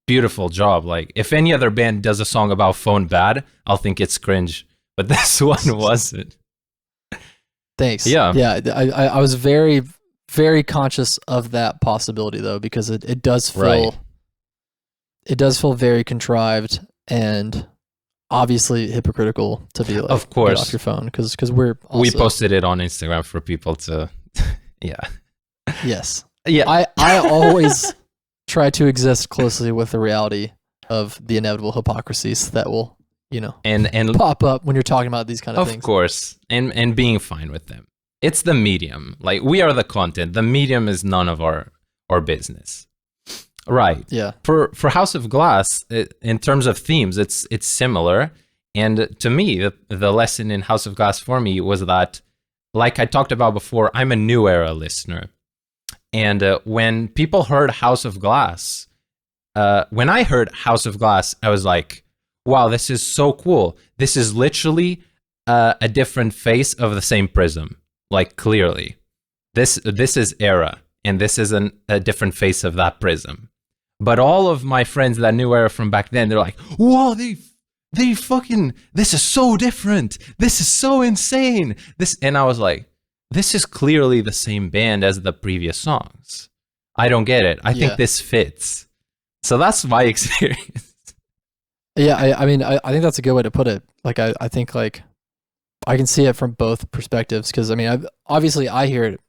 beautiful job. Like, if any other band does a song about phone bad, I'll think it's cringe. But this one wasn't. Thanks. Yeah. Yeah. I was very, very conscious of that possibility though, because it does feel very contrived and obviously hypocritical to be like, of course, get off your phone because we posted it on Instagram for people to, yeah. Yes. Yeah. I always try to exist closely with the reality of the inevitable hypocrisies that will, and pop up when you're talking about these kind of things. Of course. And being fine with them. It's the medium. Like, we are the content. The medium is none of our business. Right. Yeah. For House of Glass, in terms of themes, it's similar. And to me, the lesson in House of Glass for me was that, like I talked about before, I'm a new era listener. And when people heard House of Glass, when I heard House of Glass, I was like, wow, this is so cool. This is literally a different face of the same prism. Like, clearly. This is ERRA, and this is a different face of that prism. But all of my friends that knew ERRA from back then, they're like, whoa, they fucking, this is so different. This is so insane. And I was like, this is clearly the same band as the previous songs. I don't get it. I think this fits. So that's my experience. Yeah, I mean, I think that's a good way to put it. Like, I think, like, I can see it from both perspectives because, I mean, obviously I hear it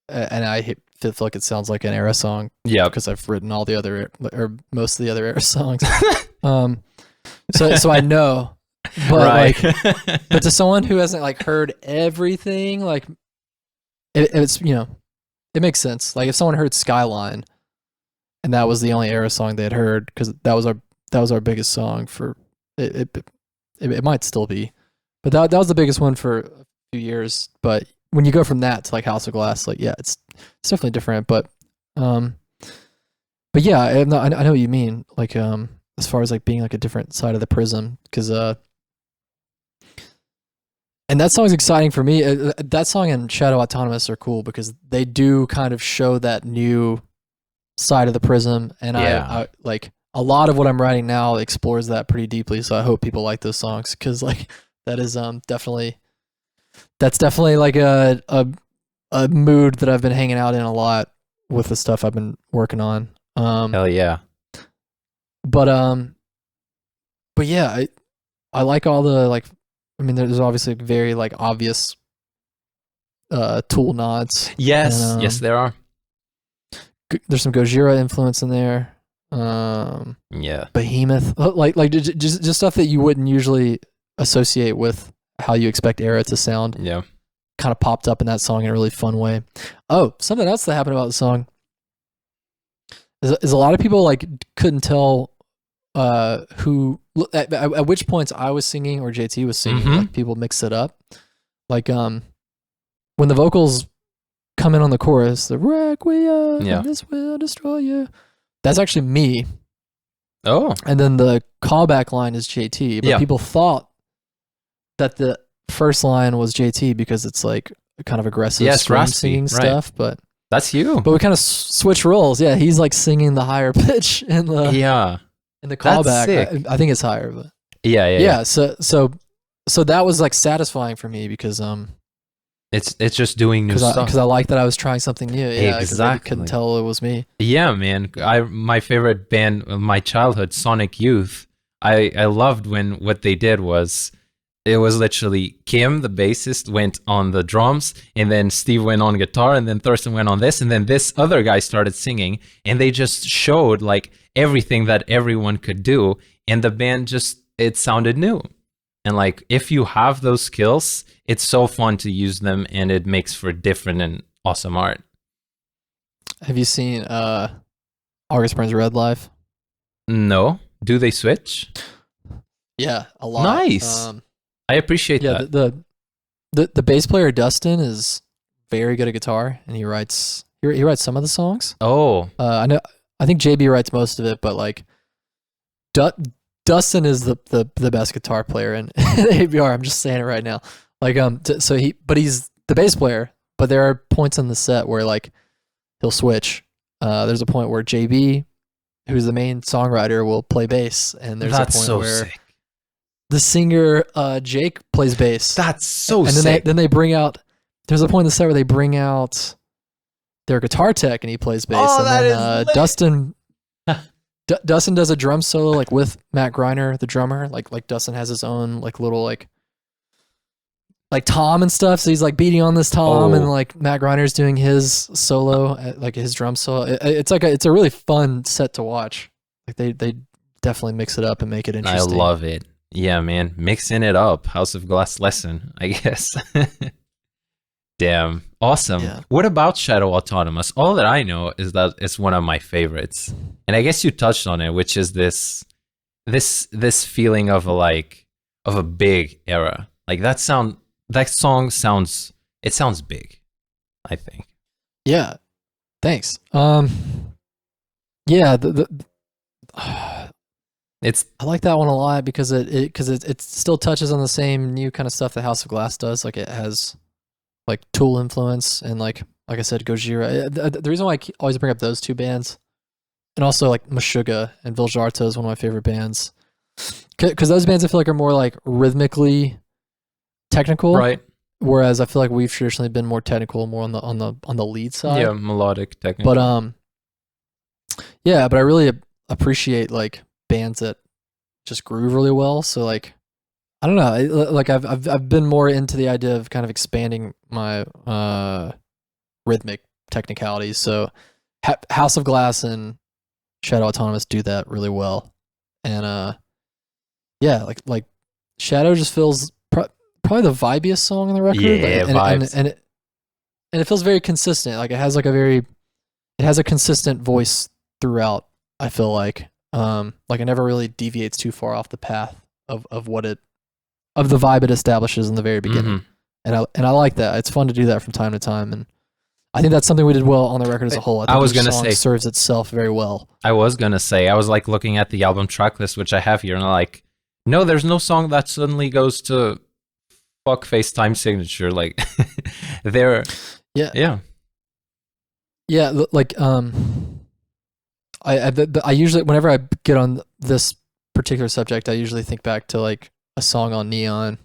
and I feel like it sounds like an ERRA song. Yeah. Because I've written all the other, or most of the other ERRA songs. So I know. But, right. but to someone who hasn't, like, heard everything, like, it's, it makes sense. Like, if someone heard Skyline and that was the only ERRA song they had heard, because that was our biggest song for it might still be. But that was the biggest one for a few years. But when you go from that to like House of Glass, like, yeah, it's definitely different. But yeah, I know what you mean. Like, as far as like being like a different side of the prism, because and that song's exciting for me. That song and Shadow Autonomous are cool because they do kind of show that new side of the prism, and I like a lot of what I'm writing now explores that pretty deeply. So I hope people like those songs because like. That is definitely like a mood that I've been hanging out in a lot with the stuff I've been working on. Hell yeah. But yeah, I like all the like. I mean, there's obviously very like obvious Tool nods. Yes, and, yes, there are. There's some Gojira influence in there. Yeah. Behemoth, like just stuff that you wouldn't usually associate with how you expect ERRA to sound. Yeah. Kind of popped up in that song in a really fun way. Oh, something else that happened about the song is a lot of people like couldn't tell who at which points I was singing or JT was singing. Mm-hmm. Like people mix it up. Like when the vocals come in on the chorus, the Requiem, and this will destroy you. That's actually me. Oh. And then the callback line is JT, but people thought that the first line was JT because it's like kind of aggressive scream singing stuff, but that's you. But we kind of switch roles. Yeah, he's like singing the higher pitch in the in the callback. I think it's higher, but yeah. So that was like satisfying for me because it's just doing new stuff. Because I like that I was trying something new. Yeah, exactly. I couldn't tell it was me. Yeah, man. My favorite band of my childhood, Sonic Youth. I loved when what they did was. It was literally Kim, the bassist, went on the drums, and then Steve went on guitar, and then Thurston went on this, and then this other guy started singing, and they just showed like everything that everyone could do, and the band it sounded new. And like, if you have those skills, it's so fun to use them, and it makes for different and awesome art. Have you seen August Burns Red Live? No, do they switch? Yeah, a lot. Nice. I appreciate that. The bass player Dustin is very good at guitar, and he writes some of the songs. Oh, I know. I think JB writes most of it, but like, Dustin is the best guitar player in ABR. I'm just saying it right now. Like, but he's the bass player. But there are points in the set where like he'll switch. There's a point where JB, who's the main songwriter, will play bass, and there's a point where sick. The singer Jake plays bass. That's so and sick. Then they bring out. There's a point in the set where they bring out their guitar tech, and he plays bass. Oh, and that then is lit. Dustin does a drum solo like with Matt Greiner, the drummer. Like Dustin has his own like little like tom and stuff. So he's like beating on this tom, and like Matt Greiner's doing his solo, like his drum solo. It's a really fun set to watch. Like they definitely mix it up and make it interesting. I love it. Yeah, man, mixing it up. House of Glass lesson, I guess. Damn, awesome. Yeah. What about Shadow Autonomous? All that I know is that it's one of my favorites, and I guess you touched on it, which is this feeling of a big era. Like that song sounds big, I think. Yeah, thanks. Yeah, I like that one a lot because it still touches on the same new kind of stuff that House of Glass does. Like it has like Tool influence, and like I said, Gojira. The reason why I always bring up those two bands, and also like Meshuggah and Viljarta is one of my favorite bands, because those bands I feel like are more like rhythmically technical, right? Whereas I feel like we've traditionally been more technical, more on the lead side. Yeah, melodic, technical. But yeah, but I really appreciate like bands that just groove really well. So like, I don't know, like I've been more into the idea of kind of expanding my rhythmic technicalities. So House of Glass and Shadow Autonomous do that really well. And yeah, like Shadow just feels probably the vibiest song on the record. Yeah, vibes. And it feels very consistent. Like it has a consistent voice throughout, I feel like. Like it never really deviates too far off the path of the vibe it establishes in the very beginning. Mm-hmm. And I like that. It's fun to do that from time to time, and I think that's something we did well on the record as a whole. I think I was gonna say serves itself very well. I was like looking at the album track list, which I have here, and I'm like, no, there's no song that suddenly goes to fuckface time signature. Like there, yeah. Like I usually, whenever I get on this particular subject, I usually think back to like a song on Neon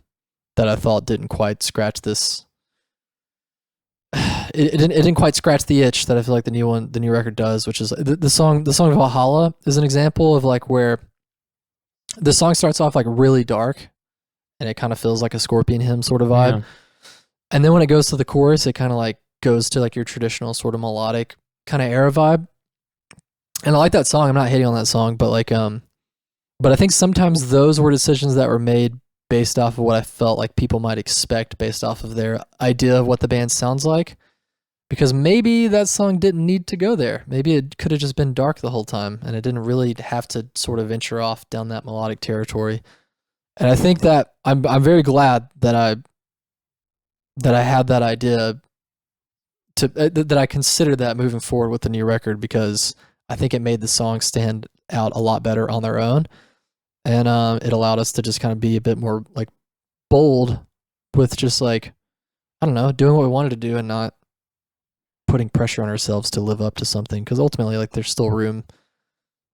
that I thought didn't quite scratch this. It didn't quite scratch the itch that I feel like the new record does, which is the song Valhalla is an example of like where the song starts off like really dark, and it kind of feels like a Scorpion hymn sort of vibe, yeah. And then when it goes to the chorus, it kind of like goes to like your traditional sort of melodic kind of ERRA vibe. And I like that song. I'm not hating on that song, but like, but I think sometimes those were decisions that were made based off of what I felt like people might expect based off of their idea of what the band sounds like. Because maybe that song didn't need to go there. Maybe it could have just been dark the whole time, and it didn't really have to sort of venture off down that melodic territory. And I think that I'm very glad that I had that idea that I considered that moving forward with the new record, because I think it made the songs stand out a lot better on their own, and it allowed us to just kind of be a bit more like bold with just like, I don't know, doing what we wanted to do and not putting pressure on ourselves to live up to something, because ultimately like there's still room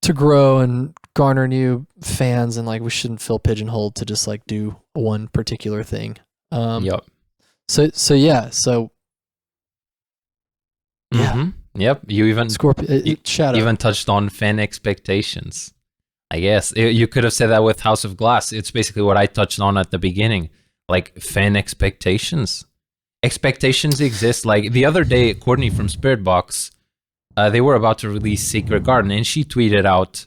to grow and garner new fans, and like we shouldn't feel pigeonholed to just like do one particular thing. Yep. So yeah. Mm-hmm. Yep, you even Shadow even touched on fan expectations. I guess you could have said that with House of Glass. It's basically what I touched on at the beginning, like fan expectations. Expectations exist. Like the other day, Courtney from Spirit Box, they were about to release Secret Garden, and she tweeted out,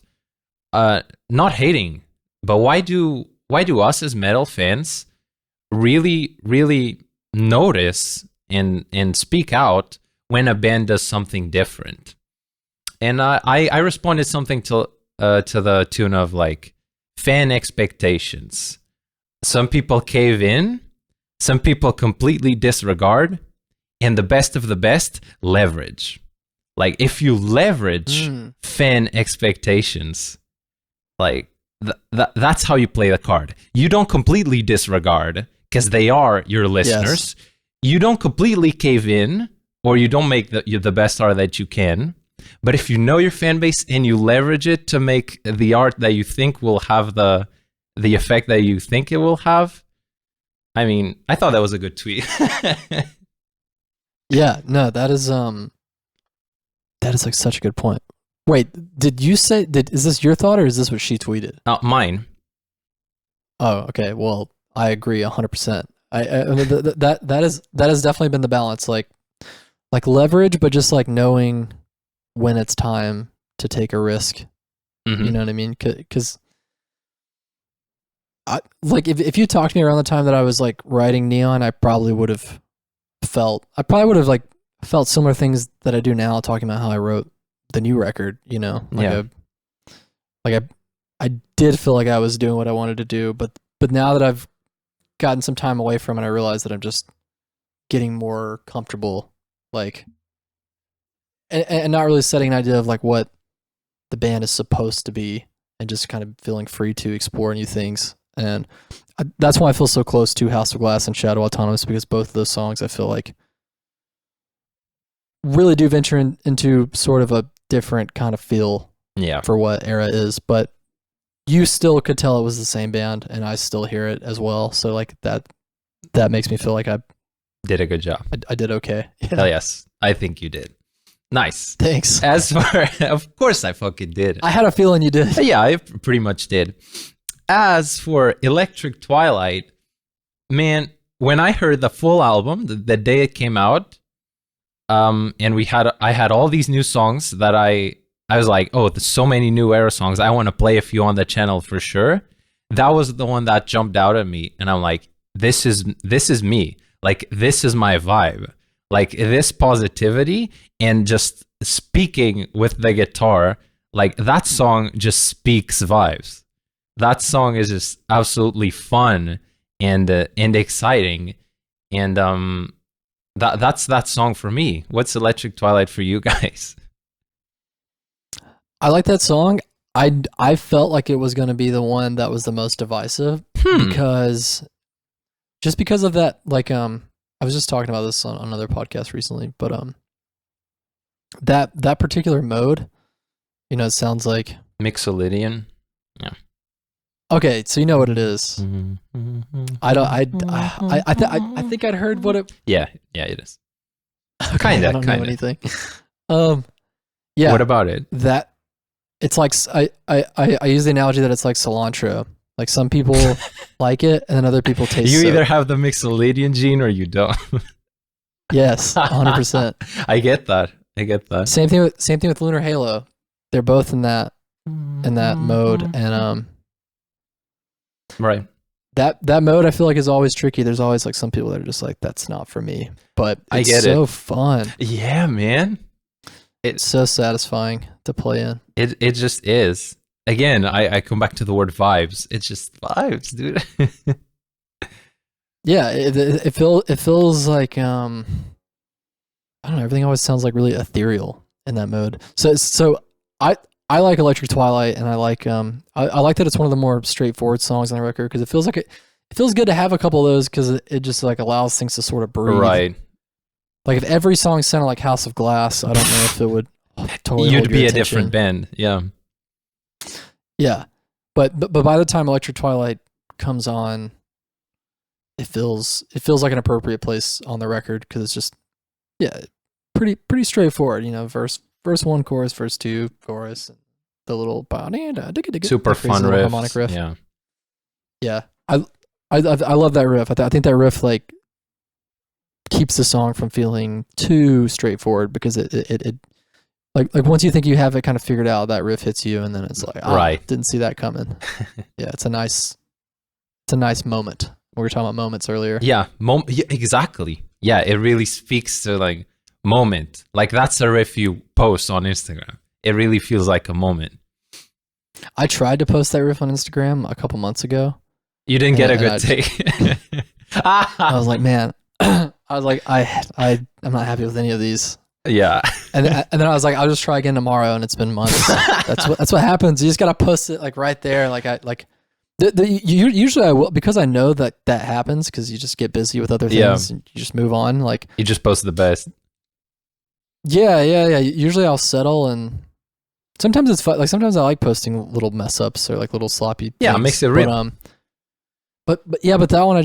not hating, but why do us as metal fans really, really notice and speak out when a band does something different. And I responded something to the tune of like fan expectations. Some people cave in, some people completely disregard, and the best of the best leverage. Like if you leverage fan expectations, like that's how you play the card. You don't completely disregard because they are your listeners. Yes. You don't completely cave in, or you don't make the best art that you can. But if you know your fan base and you leverage it to make the art that you think will have the effect that you think it will have, I mean, I thought that was a good tweet. Yeah, no, that is like such a good point. Wait, did you say is this your thought or is this what she tweeted? Mine. Oh, okay. Well, I agree 100%. I mean, that has definitely been the balance, like leverage, but just like knowing when it's time to take a risk. Mm-hmm. You know what I mean? Because like if you talked to me around the time that I was like writing Neon, I probably would have felt like felt similar things that I do now, talking about how I wrote the new record. You know, I did feel like I was doing what I wanted to do, but now that I've gotten some time away from it, I realize that I'm just getting more comfortable, like, and not really setting an idea of like what the band is supposed to be, and just kind of feeling free to explore new things. And that's why I feel so close to House of Glass and Shadow Autonomous, because both of those songs I feel like really do venture into sort of a different kind of feel for what ERRA is, but you still could tell it was the same band, and I still hear it as well. So like that makes me feel like I did a good job. I did okay. Yeah. Hell yes, I think you did. Nice. Thanks. As for, of course I fucking did. I had a feeling you did. Yeah, I pretty much did. As for Electric Twilight, man, when I heard the full album, the day it came out, and I had all these new songs that I was like, oh, there's so many new ERRA songs. I want to play a few on the channel for sure. That was the one that jumped out at me, and I'm like, this is me. Like, this is my vibe. Like, this positivity and just speaking with the guitar, like, that song just speaks vibes. That song is just absolutely fun and exciting, and that's that song for me. What's Electric Twilight for you guys? I like that song. I felt like it was going to be the one that was the most divisive because of that. Like I was just talking about this on another podcast recently, but that particular mode, you know, it sounds like Mixolydian. Yeah. Okay, so you know what it is. I think I'd heard what it. Yeah, it is. Okay, kind of. I don't know anything. Yeah. What about it? That it's like I use the analogy that it's like cilantro. Like some people like it, and then other people taste. You either have the Mixolydian gene or you don't. Yes, 100%. I get that. Same thing with Lunar Halo. They're both in that mode, and right. That mode I feel like is always tricky. There's always like some people that are just like, that's not for me. But it's so fun. Yeah, man. It's so satisfying to play in. It just is. Again, I come back to the word vibes. It's just vibes, dude. Yeah, it feels like I don't know, everything always sounds like really ethereal in that mode. So I like Electric Twilight, and I like that it's one of the more straightforward songs on the record, because it feels like it feels good to have a couple of those, because it just like allows things to sort of breathe. Right. Like if every song sounded like House of Glass, I don't know if it would totally You'd hold be your a attention. different band. Yeah. Yeah. But by the time Electric Twilight comes on, it feels like an appropriate place on the record, because it's just pretty straightforward, you know, verse 1, chorus, verse 2, chorus, and the little super fun riff. Harmonic riff. Yeah. Yeah. I love that riff. I think that riff like keeps the song from feeling too straightforward, because it like once you think you have it kind of figured out, that riff hits you, and then it's like, right, didn't see that coming. Yeah, it's a nice moment We were talking about moments earlier. Yeah, yeah, exactly. Yeah, it really speaks to like moment. Like that's a riff you post on Instagram. It really feels like a moment. I tried to post that riff on Instagram a couple months ago. You didn't get a good take. I was like, man, I was like, I'm not happy with any of these. Yeah. And then I was like, I'll just try again tomorrow, and it's been months. That's what happens. You just gotta post it like right there. Like usually I will, because I know that happens, because you just get busy with other things and you just move on. Like you just post the best. Yeah. Usually I'll settle, and sometimes it's fun. Like sometimes I like posting little mess ups or like little sloppy. Yeah, things. It makes it real. But that one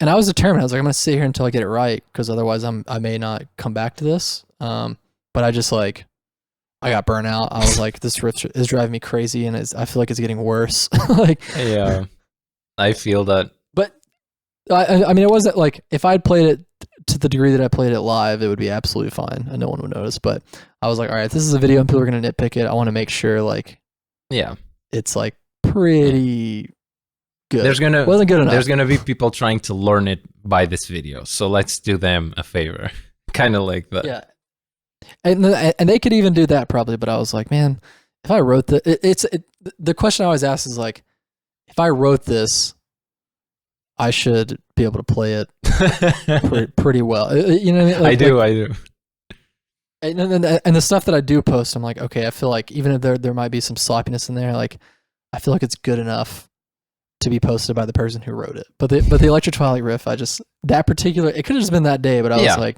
and I was determined. I was like, I'm gonna sit here until I get it right, because otherwise I may not come back to this. But I just like, I got burnt out. I was like, this riff is driving me crazy, and I feel like it's getting worse. Like, yeah, I feel that. But I mean, it wasn't like, if I'd played it to the degree that I played it live, it would be absolutely fine and no one would notice. But I was like, all right, this is a video and people are gonna nitpick it. I want to make sure like, it's like pretty good. Wasn't good enough. There's gonna be people trying to learn it by this video, so let's do them a favor. Kind of like that. Yeah. And they could even do that probably, but I was like, man, if I wrote the question I always ask is like, if I wrote this, I should be able to play it pretty well. You know what I mean? Like, I do. And the stuff that I do post, I'm like, okay, I feel like even if there might be some sloppiness in there, like I feel like it's good enough to be posted by the person who wrote it. But the Electric Twilight riff, it could have just been that day, but I was like,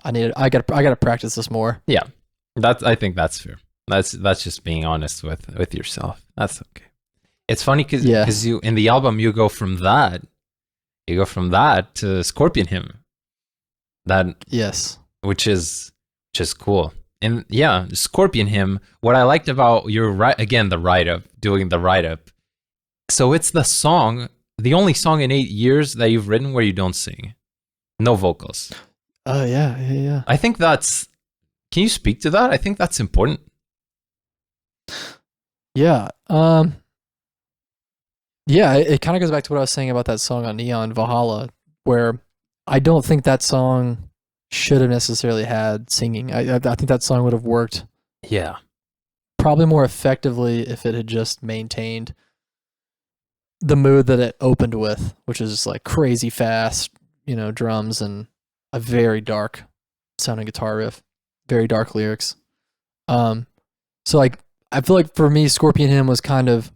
I gotta practice this more. Yeah, I think that's fair. That's just being honest with yourself. That's okay. It's funny because you, in the album, you go from that to Scorpion Hymn. Which is cool. And yeah, Scorpion Hymn. What I liked about the write up. So it's the only song in 8 years that you've written where you don't sing, no vocals. Oh yeah. I think can you speak to that? I think that's important. Yeah. Yeah, it kind of goes back to what I was saying about that song on Neon, Valhalla, where I don't think that song should have necessarily had singing. I think that song would have worked. Yeah. Probably more effectively if it had just maintained the mood that it opened with, which is just like crazy fast, drums and a very dark sounding guitar riff, very dark lyrics. So like, I feel like for me, Scorpion Hymn was kind of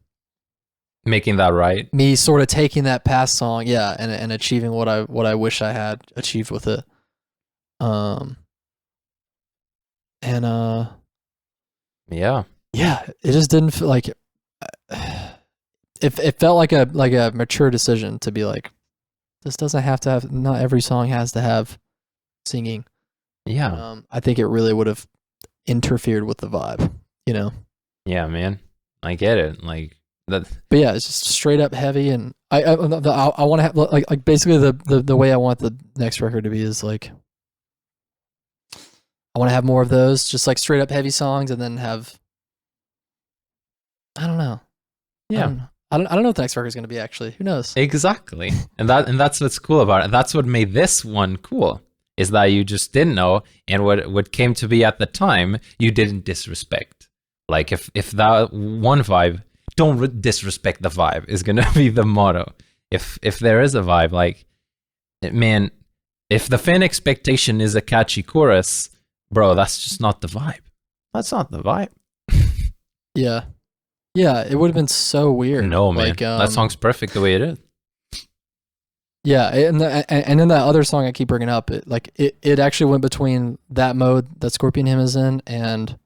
making that right. Me sort of taking that past song, and achieving what I wish I had achieved with it. Yeah, it just didn't feel like it felt like a mature decision to be like, this doesn't have to have, not every song has to have singing. Yeah. I think it really would have interfered with the vibe, Yeah, man. I get it. Like that. But yeah, it's just straight up heavy, and I want to have like basically the way I want the next record to be is like, I want to have more of those, just like straight up heavy songs, and then have, I don't know. Yeah. I don't know what the next record is going to be, actually. Who knows? Exactly. And that's what's cool about it. That's what made this one cool, is that you just didn't know, and what came to be at the time, you didn't disrespect. Like if that one vibe, don't disrespect the vibe, is going to be the motto. If there is a vibe, like, man, if the fan expectation is a catchy chorus, bro, that's just not the vibe. That's not the vibe. Yeah. Yeah, it would have been so weird. No, man. Like, that song's perfect the way it is. Yeah, and then that other song I keep bringing up, it actually went between that mode that Scorpion Hymn is in and...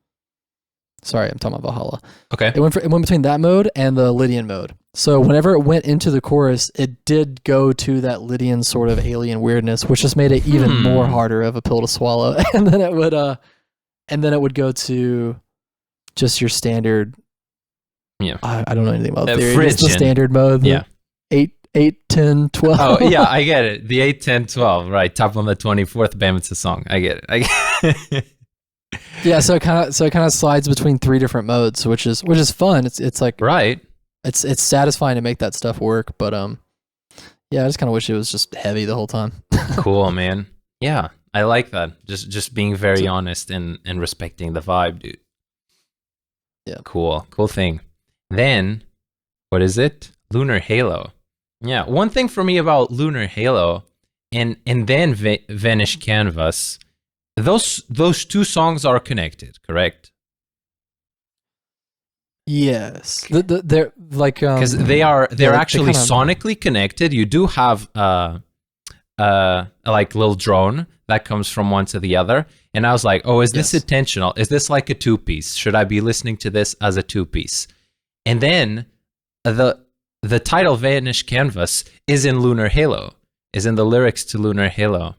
Sorry, I'm talking about Valhalla. Okay. It went between that mode and the Lydian mode. So whenever it went into the chorus, it did go to that Lydian sort of alien weirdness, which just made it even more harder of a pill to swallow. And then it would go to just your standard... Yeah, I don't know anything about theory. Phrygian. It's the standard mode. Yeah. 8, 10, 12. Oh, yeah, I get it. The 8, 10, 12, right? Top on the 24th, bam, it's a song. I get it. Yeah, so it kind of slides between 3 different modes, which is fun. It's like, right. It's satisfying to make that stuff work, but Yeah, I just kind of wish it was just heavy the whole time. Cool, man. Yeah, I like that. Just being very honest and respecting the vibe, dude. Yeah. Cool thing. Then, what is it? Lunar Halo. Yeah, one thing for me about Lunar Halo and then Vanish Canvas, those two songs are connected, correct? Yes, they're like because they're actually kinda, sonically connected. You do have like little drone that comes from one to the other, and I was like, oh, is this intentional? Is this like a 2-piece? Should I be listening to this as a 2-piece? And then the title Vanish Canvas is in Lunar Halo, is in the lyrics to Lunar Halo.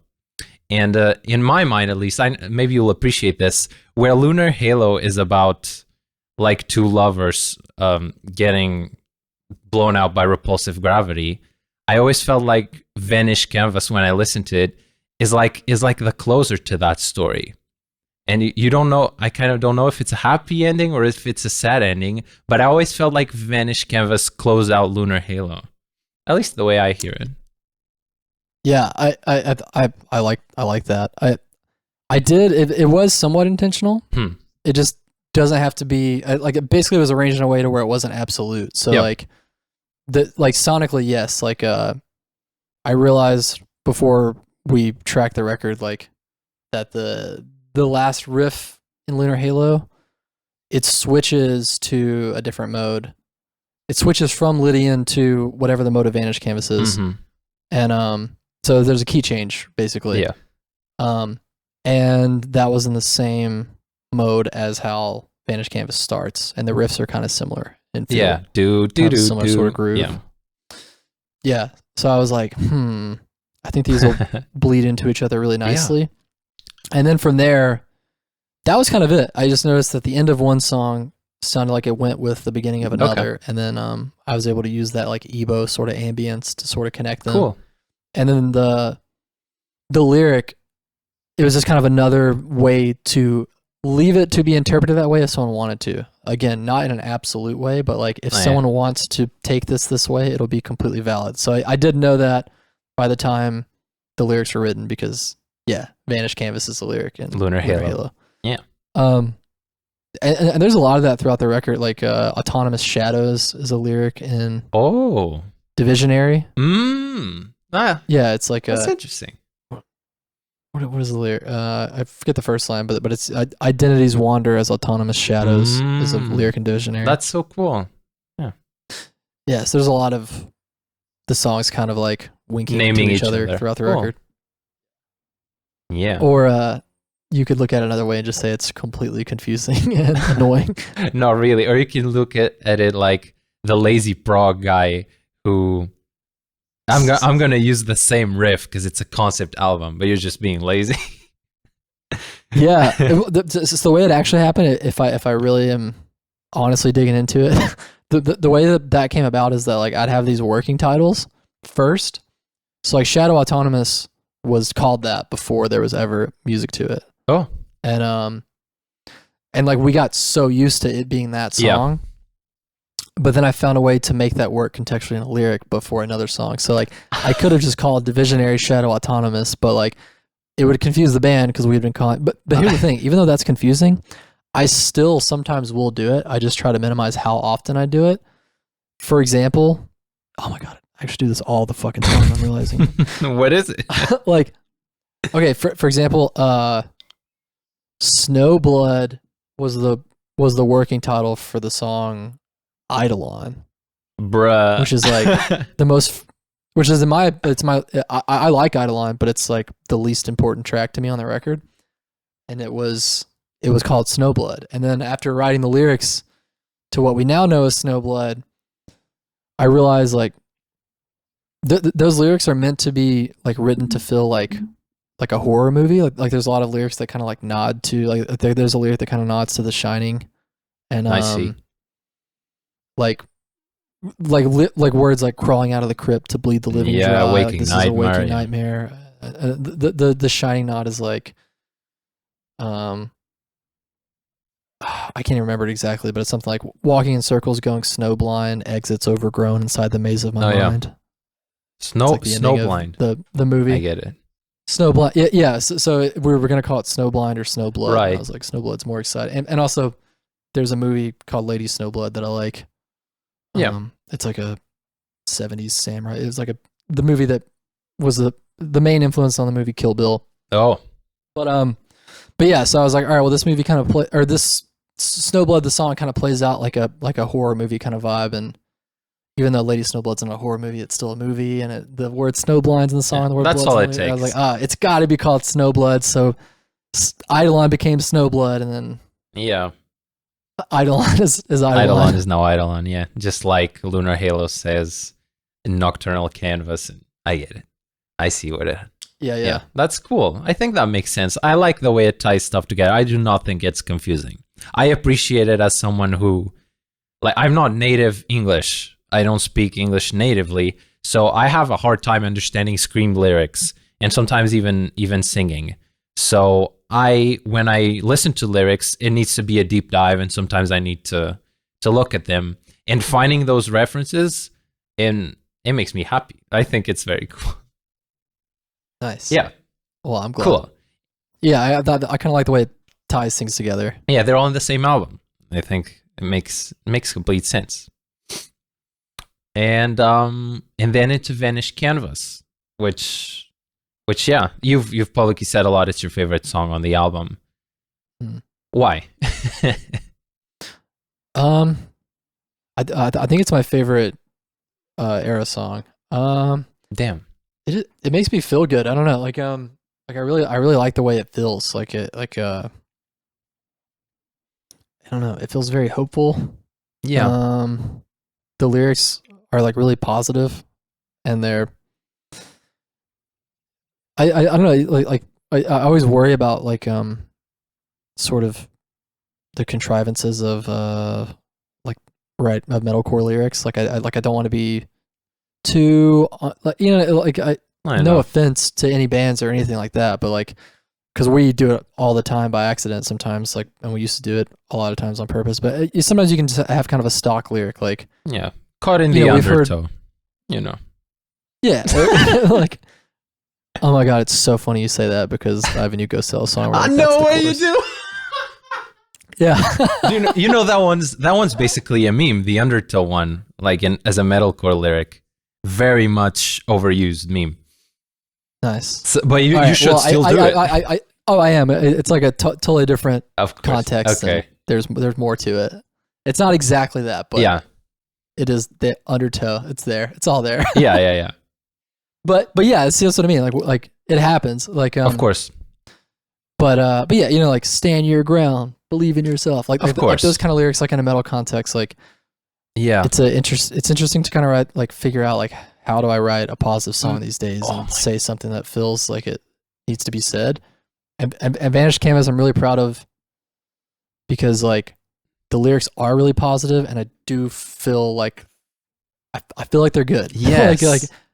And in my mind, at least, maybe you'll appreciate this, where Lunar Halo is about like two lovers getting blown out by repulsive gravity. I always felt like Vanish Canvas, when I listened to it, is like the closer to that story. And you don't know, I kind of don't know if it's a happy ending or if it's a sad ending, but I always felt like Vanish Canvas closed out Lunar Halo. At least the way I hear it. Yeah, I like that. I did. It was somewhat intentional. It just doesn't have to be like, it basically was arranged in a way to where it wasn't absolute. So like sonically, yes. Like I realized before we tracked the record, like that the last riff in Lunar Halo, it switches to a different mode. It switches from Lydian to whatever the mode of Vanish Canvas is. And so there's a key change basically. Yeah. And that was in the same mode as how Vanish Canvas starts, and the riffs are kind of similar in feel. Yeah, Similar sort of groove. Yeah. So I was like, I think these will bleed into each other really nicely. Yeah. And then from there, that was kind of it. I just noticed that the end of one song sounded like it went with the beginning of another, and then I was able to use that like EBO sort of ambience to sort of connect them. Cool. And then the lyric, it was just kind of another way to leave it to be interpreted that way if someone wanted to. Again, not in an absolute way, but like if someone wants to take this way, it'll be completely valid. So I did know that by the time the lyrics were written, because Vanish Canvas is the lyric in Lunar Halo. Yeah. And there's a lot of that throughout the record. Like Autonomous Shadows is a lyric in Divisionary. Yeah, it's like that's interesting. What is the lyric? I forget the first line, but it's Identities Wander as Autonomous Shadows is a lyric in Divisionary. That's so cool. Yeah, so there's a lot of the songs kind of like winking naming to each other throughout the record. Yeah. Or you could look at it another way and just say it's completely confusing and annoying. Not really. Or you can look at it like the lazy prog guy who I'm gonna use the same riff because it's a concept album, but you're just being lazy. Yeah, it's the way it actually happened. If I really am honestly digging into it, the way that came about is that like I'd have these working titles first. So like Shadow Autonomous was called that before there was ever music to it. Oh, and like we got so used to it being that song. Yeah. But then I found a way to make that work contextually in a lyric before another song. So like I could have just called Divisionary Shadow Autonomous, but like it would confuse the band because we'd been calling. But here's the thing: even though that's confusing, I still sometimes will do it. I just try to minimize how often I do it. For example, oh my god, I actually do this all the fucking time. I'm realizing. What is it? Like, okay, for example, Snowblood was the working title for the song Eidolon, bruh, which is like the most, which is I like Eidolon, but it's like the least important track to me on the record, and it was called Snowblood. And then after writing the lyrics to what we now know as Snowblood, I realized like those lyrics are meant to be like written to feel like a horror movie. Like there's a lot of lyrics that kind of like nod to like there's a lyric that kind of nods to The Shining, and I see. Like words like crawling out of the crypt to bleed the living dry. Waking this nightmare, is a waking nightmare. The Shining nod is like, I can't even remember it exactly, but it's something like walking in circles, going snowblind, exits overgrown inside the maze of my mind. It's like the ending of Snowblind. the movie. I get it. Snowblind. Yeah. So we were gonna call it Snowblind or Snowblood. Right. And I was like, Snowblood's more exciting. And also, there's a movie called Lady Snowblood that I like. Yeah. It's like a 70s samurai. It was like the movie that was the main influence on the movie Kill Bill. Oh. But yeah. So I was like, all right. Well, this movie kind of this Snowblood, the song kind of plays out like a horror movie kind of vibe, and even though Lady Snowblood's in a horror movie, it's still a movie, and the word Snowblind's in the song. The word that's blood's all in it the movie. takes. I was like, it's got to be called Snowblood. So Eidolon became Snowblood, and then Yeah. Eidolon is Eidolon. Eidolon is now Eidolon, yeah. Just like Lunar Halo says in Nocturnal Canvas. I get it. I see what it. Yeah. That's cool. I think that makes sense. I like the way it ties stuff together. I do not think it's confusing. I appreciate it as someone who, like, I'm not native English. I don't speak English natively, so I have a hard time understanding scream lyrics and sometimes even singing. So when I listen to lyrics, it needs to be a deep dive, and sometimes I need to look at them and finding those references, and it makes me happy. I think it's very cool. Nice. Yeah. Well, I'm glad. Cool. Yeah, I kind of like the way it ties things together. Yeah, they're all in the same album. I think it makes complete sense. And then into Vanish Canvas, which yeah, you've publicly said a lot. It's your favorite song on the album. Why? I think it's my favorite ERRA song. Damn. It makes me feel good. I don't know. Like I really like the way it feels. I don't know. It feels very hopeful. Yeah. The lyrics are like really positive, and they're I don't know, I always worry about like sort of the contrivances of of metalcore lyrics. Like I don't want to be too no offense to any bands or anything like that, but like, because we do it all the time by accident sometimes, like, and we used to do it a lot of times on purpose, but sometimes you can just have kind of a stock lyric, like, yeah, caught in the undertow, yeah. Like, oh my god, it's so funny you say that, because I have a new Go Sell song where, like, I know what you do. Yeah. you know that one's basically a meme, the undertow one, like as a metalcore lyric, very much overused meme. Nice. So, but you should still do it. I am. It's like a totally different of context. Okay. There's more to it. It's not exactly that, but yeah, it is the undertow. It's there. It's all there. Yeah. But yeah, see, that's what I mean. Like it happens. Like of course. But yeah, like, stand your ground, believe in yourself. Like those kind of lyrics, like in a metal context, like, yeah, it's interesting to kind of write, like, figure out, like, how do I write a positive song these days and say something that feels like it needs to be said. And Vanish Canvas, I'm really proud of, because, like, the lyrics are really positive, and I do feel like I feel like they're good. Yes.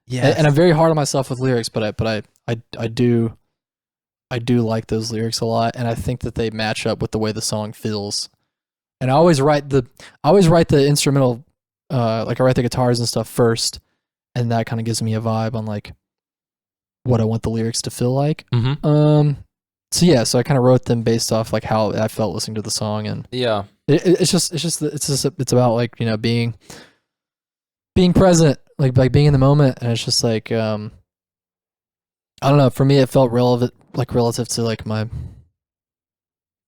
Yes. And I'm very hard on myself with lyrics, but I do like those lyrics a lot, and I think that they match up with the way the song feels. And I always write the instrumental, like, I write the guitars and stuff first, and that kind of gives me a vibe on, like, what I want the lyrics to feel like. Mm-hmm. So yeah, so I kind of wrote them based off, like, how I felt listening to the song, and yeah, it's about, like, being present, like being in the moment, and it's just like, I don't know. For me, it felt relevant, like, relative to, like,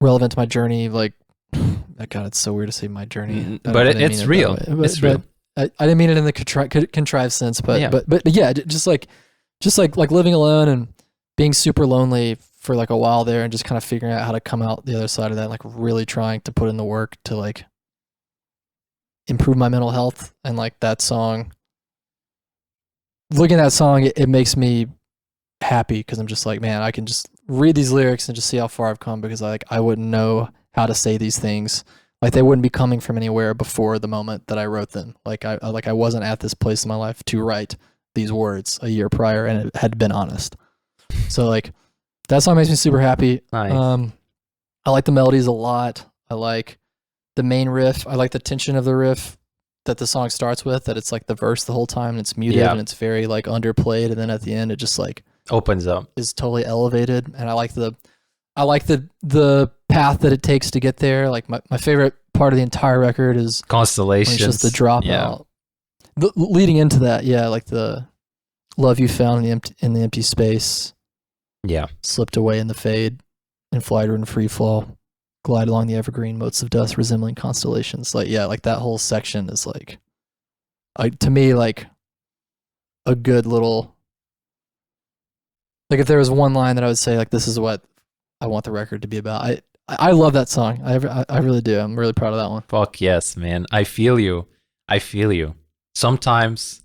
relevant to my journey. Like, God, it's so weird to say my journey, but it's real. It's real. I didn't mean it in the contrived sense, but yeah. but yeah, just like living alone and being super lonely for, like, a while there, and just kind of figuring out how to come out the other side of that, like, really trying to put in the work to, like, improve my mental health. And, like, that song, looking at that song, it makes me happy, because I'm just like, man, I can just read these lyrics and just see how far I've come, because, like, I wouldn't know how to say these things. Like, they wouldn't be coming from anywhere before the moment that I wrote them. Like, I wasn't at this place in my life to write these words a year prior, and it had been honest. So, like, that song makes me super happy. Nice. I like the melodies a lot. I like the main riff. I like the tension of the riff. that the song starts with, that it's like the verse the whole time and it's muted and it's very like underplayed, and then at the end it just like opens up, is totally elevated. And I like the path that it takes to get there. Like my favorite part of the entire record is Constellations. It's just the dropout. Leading into that, like the love you found in the empty space. Yeah. Slipped away in the fade, in flight or in free fall. Glide along the evergreen motes of dust resembling constellations. Like that whole section is like to me like a good little, like if there was one line that I would say like this is what I want the record to be about. I love that song. I really do. I'm really proud of that one. Fuck yes, man. I feel you. Sometimes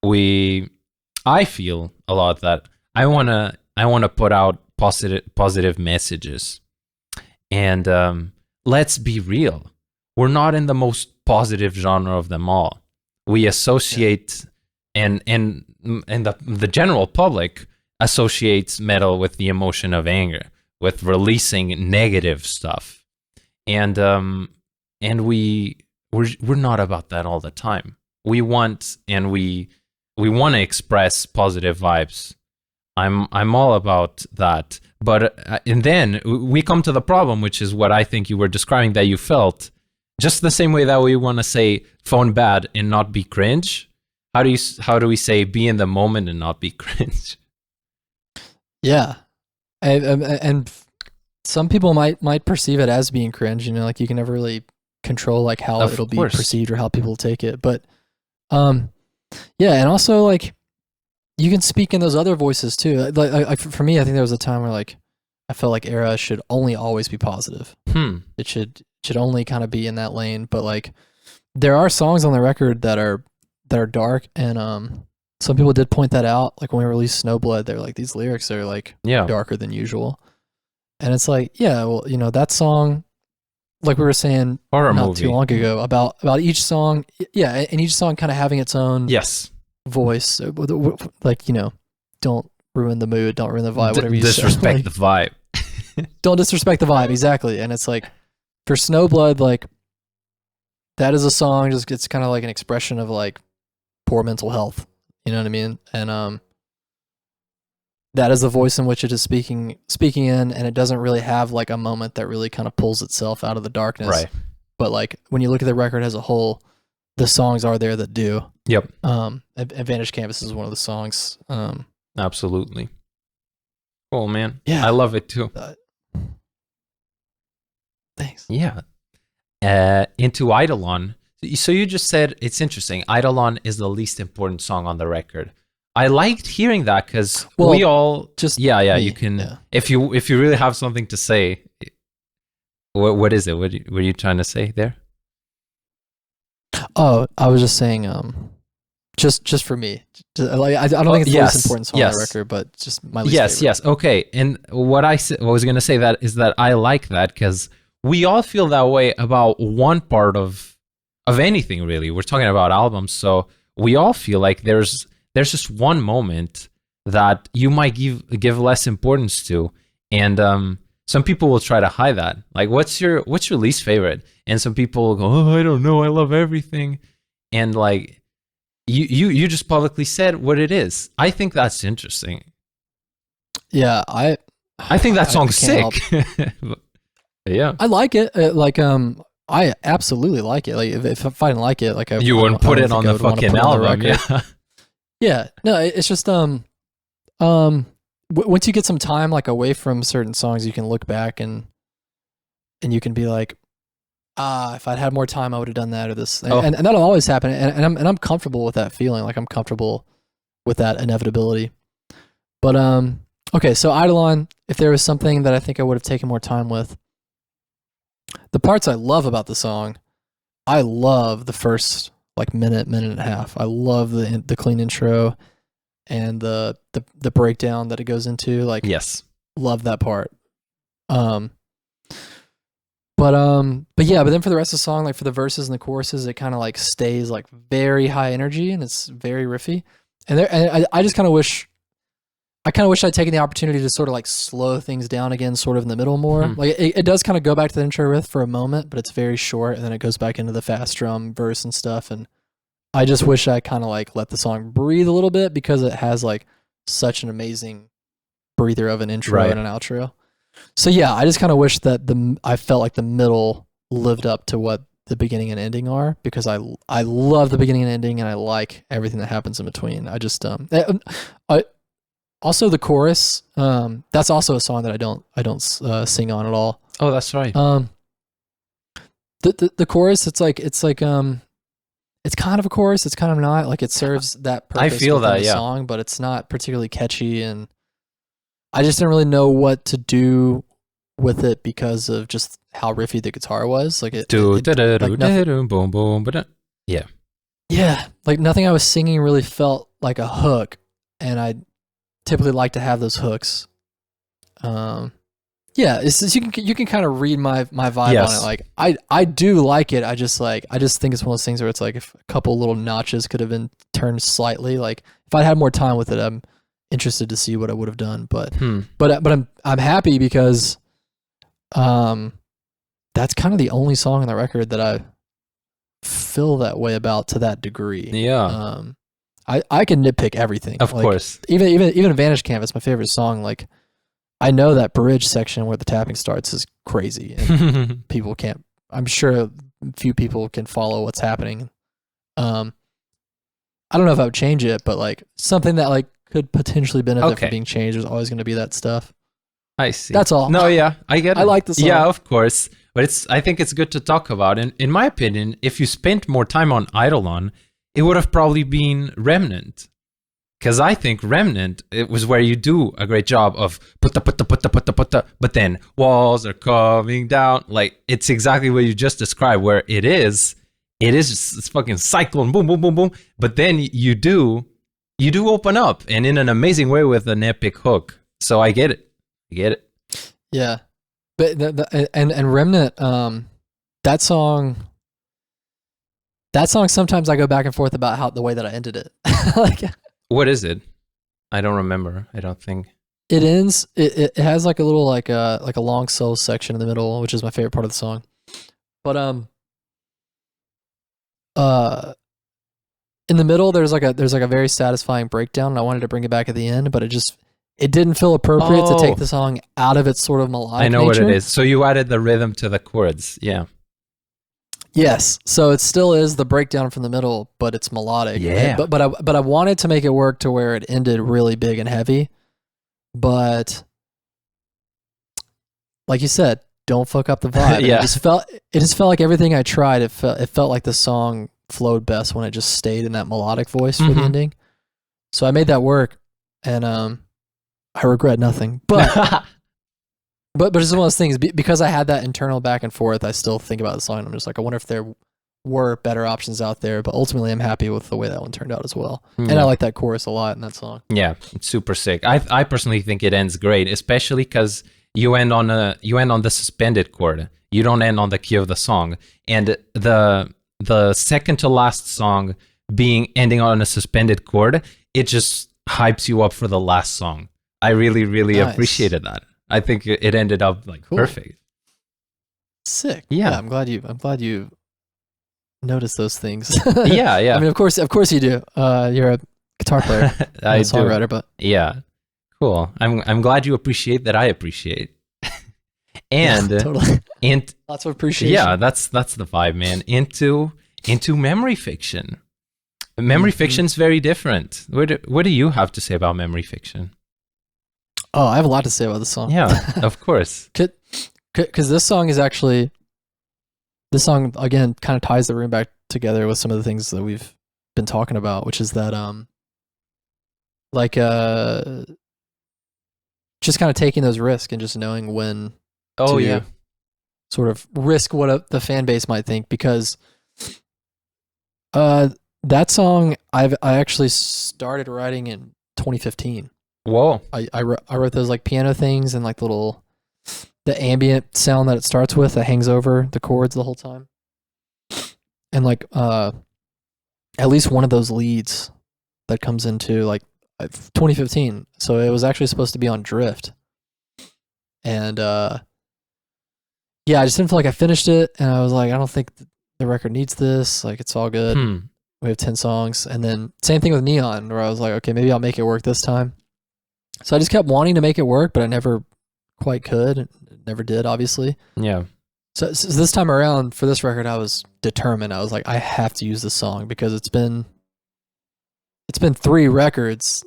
I feel a lot that I wanna put out positive messages. And let's be real. We're not in the most positive genre of them all. We associate and the general public associates metal with the emotion of anger, with releasing negative stuff. And we're not about that all the time. We want to express positive vibes. I'm all about that. But and then we come to the problem, which is what I think you were describing, that you felt just the same way that we want to say phone bad and not be cringe. How do we say be in the moment and not be cringe? Yeah, and some people might perceive it as being cringe. You know, like you can never really control like how it'll be perceived or how people take it. But and also like you can speak in those other voices too. Like for me, I think there was a time where like I felt like ERRA should only always be positive. It should only kind of be in that lane. But like there are songs on the record that are dark, and some people did point that out. Like when we released Snowblood, they're like, these lyrics are like darker than usual. And it's like, well, you know, that song, like we were saying not too long ago about each song, and each song kind of having its own voice. Like, you know, don't ruin the mood, don't ruin the vibe, whatever you disrespect say. the vibe. Don't disrespect the vibe, exactly. And it's like for Snowblood, like that is a song, just it's kind of like an expression of like poor mental health. You know what I mean? And that is the voice in which it is speaking in, and it doesn't really have like a moment that really kind of pulls itself out of the darkness. Right. But like when you look at the record as a whole, the songs are there that do. Yep. And Vanish Canvas is one of the songs. Absolutely. Cool, man. Yeah. I love it too. Thanks. Yeah. Into Eidolon. So you just said, it's interesting, Eidolon is the least important song on the record. I liked hearing that because we all just you can if you really have something to say. What is it? What were you trying to say there? Oh, I was just saying, just for me, like I don't think it's the most important song on the record, but just my least favorite. Yes, okay. And what I was going to say that is that I like that because we all feel that way about one part of anything, really. We're talking about albums, so we all feel like there's just one moment that you might give less importance to, and some people will try to hide that. Like, what's your least favorite? And some people will go, oh, I don't know, I love everything. And like, you just publicly said what it is. I think that's interesting. Yeah, I think that song's sick. Yeah, I like it. I absolutely like it. Like if I didn't like it, like you wouldn't put it on the fucking album. Yeah. No, it's just once you get some time like away from certain songs, you can look back and you can be like, if I'd had more time, I would have done that or this. And that'll always happen. And I'm comfortable with that feeling. Like I'm comfortable with that inevitability. But okay, so Eidolon, if there was something that I think I would have taken more time with, the parts I love about the song, I love the first like minute and a half. I love the clean intro and the breakdown that it goes into. Like, love that part. But then for the rest of the song, like for the verses and the choruses, it kind of like stays like very high energy and it's very riffy. And I just kind of wish I kind of wish I'd taken the opportunity to sort of like slow things down again, sort of in the middle more. Like it does kind of go back to the intro riff for a moment, but it's very short, and then it goes back into the fast drum verse and stuff. And I just wish I kind of like let the song breathe a little bit, because it has like such an amazing breather of an intro and an outro. So yeah, I just kind of wish that I felt like the middle lived up to what the beginning and ending are, because I love the beginning and ending, and I like everything that happens in between. I just also the chorus, that's also a song that I don't sing on at all. Oh, that's right. The chorus, it's kind of a chorus, it's kind of not. Like, it serves that purpose. I feel that, the song, but it's not particularly catchy, and I just didn't really know what to do with it because of just how riffy the guitar was. Like boom boom, yeah, like nothing I was singing really felt like a hook, and I typically like to have those hooks. It's just, you can kind of read my vibe on it. Like I do like it. I just think it's one of those things where it's like, if a couple little notches could have been turned slightly, like if I had more time with it, I'm interested to see what I would have done. But I'm happy, because that's kind of the only song on the record that I feel that way about to that degree. Yeah. I can nitpick everything. Of course. Even Vanish Canvas, my favorite song, like, I know that bridge section where the tapping starts is crazy, and people can't, I'm sure few people can follow what's happening. I don't know if I would change it, but like something that like could potentially benefit from being changed, there's always going to be that stuff. I see. That's all. No, yeah, I get it. I like the song. Yeah, of course. But I think it's good to talk about. And in my opinion, if you spent more time on Eidolon, it would have probably been Remnant. Because I think Remnant, it was where you do a great job of putta, but then walls are coming down. Like, it's exactly what you just described, where it's fucking cyclone, boom, boom, boom, boom. But then you do open up, and in an amazing way with an epic hook. So I get it. Yeah. But and Remnant, that song sometimes I go back and forth about the way that I ended it. Like, what is it? I don't remember. I don't think it ends. It has like a little like a long solo section in the middle, which is my favorite part of the song. But in the middle there's like a very satisfying breakdown, and I wanted to bring it back at the end, but it didn't feel appropriate to take the song out of its sort of melodic I know nature. what it is. So you added the rhythm to the chords. Yeah. Yes. So it still is the breakdown from the middle, but it's melodic. Yeah. But I wanted to make it work to where it ended really big and heavy. But like you said, don't fuck up the vibe. Yeah. It just felt like everything I tried, it felt like the song flowed best when it just stayed in that melodic voice for the ending. So I made that work, and I regret nothing. But But it's one of those things, because I had that internal back and forth, I still think about the song, and I'm just like, I wonder if there were better options out there. But ultimately, I'm happy with the way that one turned out as well. And I like that chorus a lot in that song. Yeah, it's super sick. I personally think it ends great, especially because you end on the suspended chord. You don't end on the key of the song. And the second to last song ending on a suspended chord, it just hypes you up for the last song. I really, really appreciated that. I think it ended up like perfect. Sick. Yeah. I'm glad you noticed those things. Yeah. I mean, of course you do. You're a guitar player, a songwriter, but yeah, cool. I'm glad you appreciate that. I appreciate, and totally. And lots of appreciation. Yeah, that's the vibe, man. Into memory fiction. Memory fiction's very different. What do you have to say about memory fiction? Oh, I have a lot to say about this song. Yeah, of course. Because this song, again, kind of ties the room back together with some of the things that we've been talking about, which is that, just kind of taking those risks and just knowing when to sort of risk what the fan base might think. Because that song, I actually started writing in 2015. Whoa! I wrote those like piano things and like the ambient sound that it starts with that hangs over the chords the whole time, and like at least one of those leads that comes into like 2015. So it was actually supposed to be on Drift. And yeah, I just didn't feel like I finished it, and I was like, I don't think the record needs this. Like, it's all good. We have 10 songs. And then same thing with Neon, where I was like, okay, maybe I'll make it work this time. So I just kept wanting to make it work, but I never quite could. Never did, obviously. Yeah. So this time around, for this record, I was determined. I was like, I have to use this song, because it's been 3 records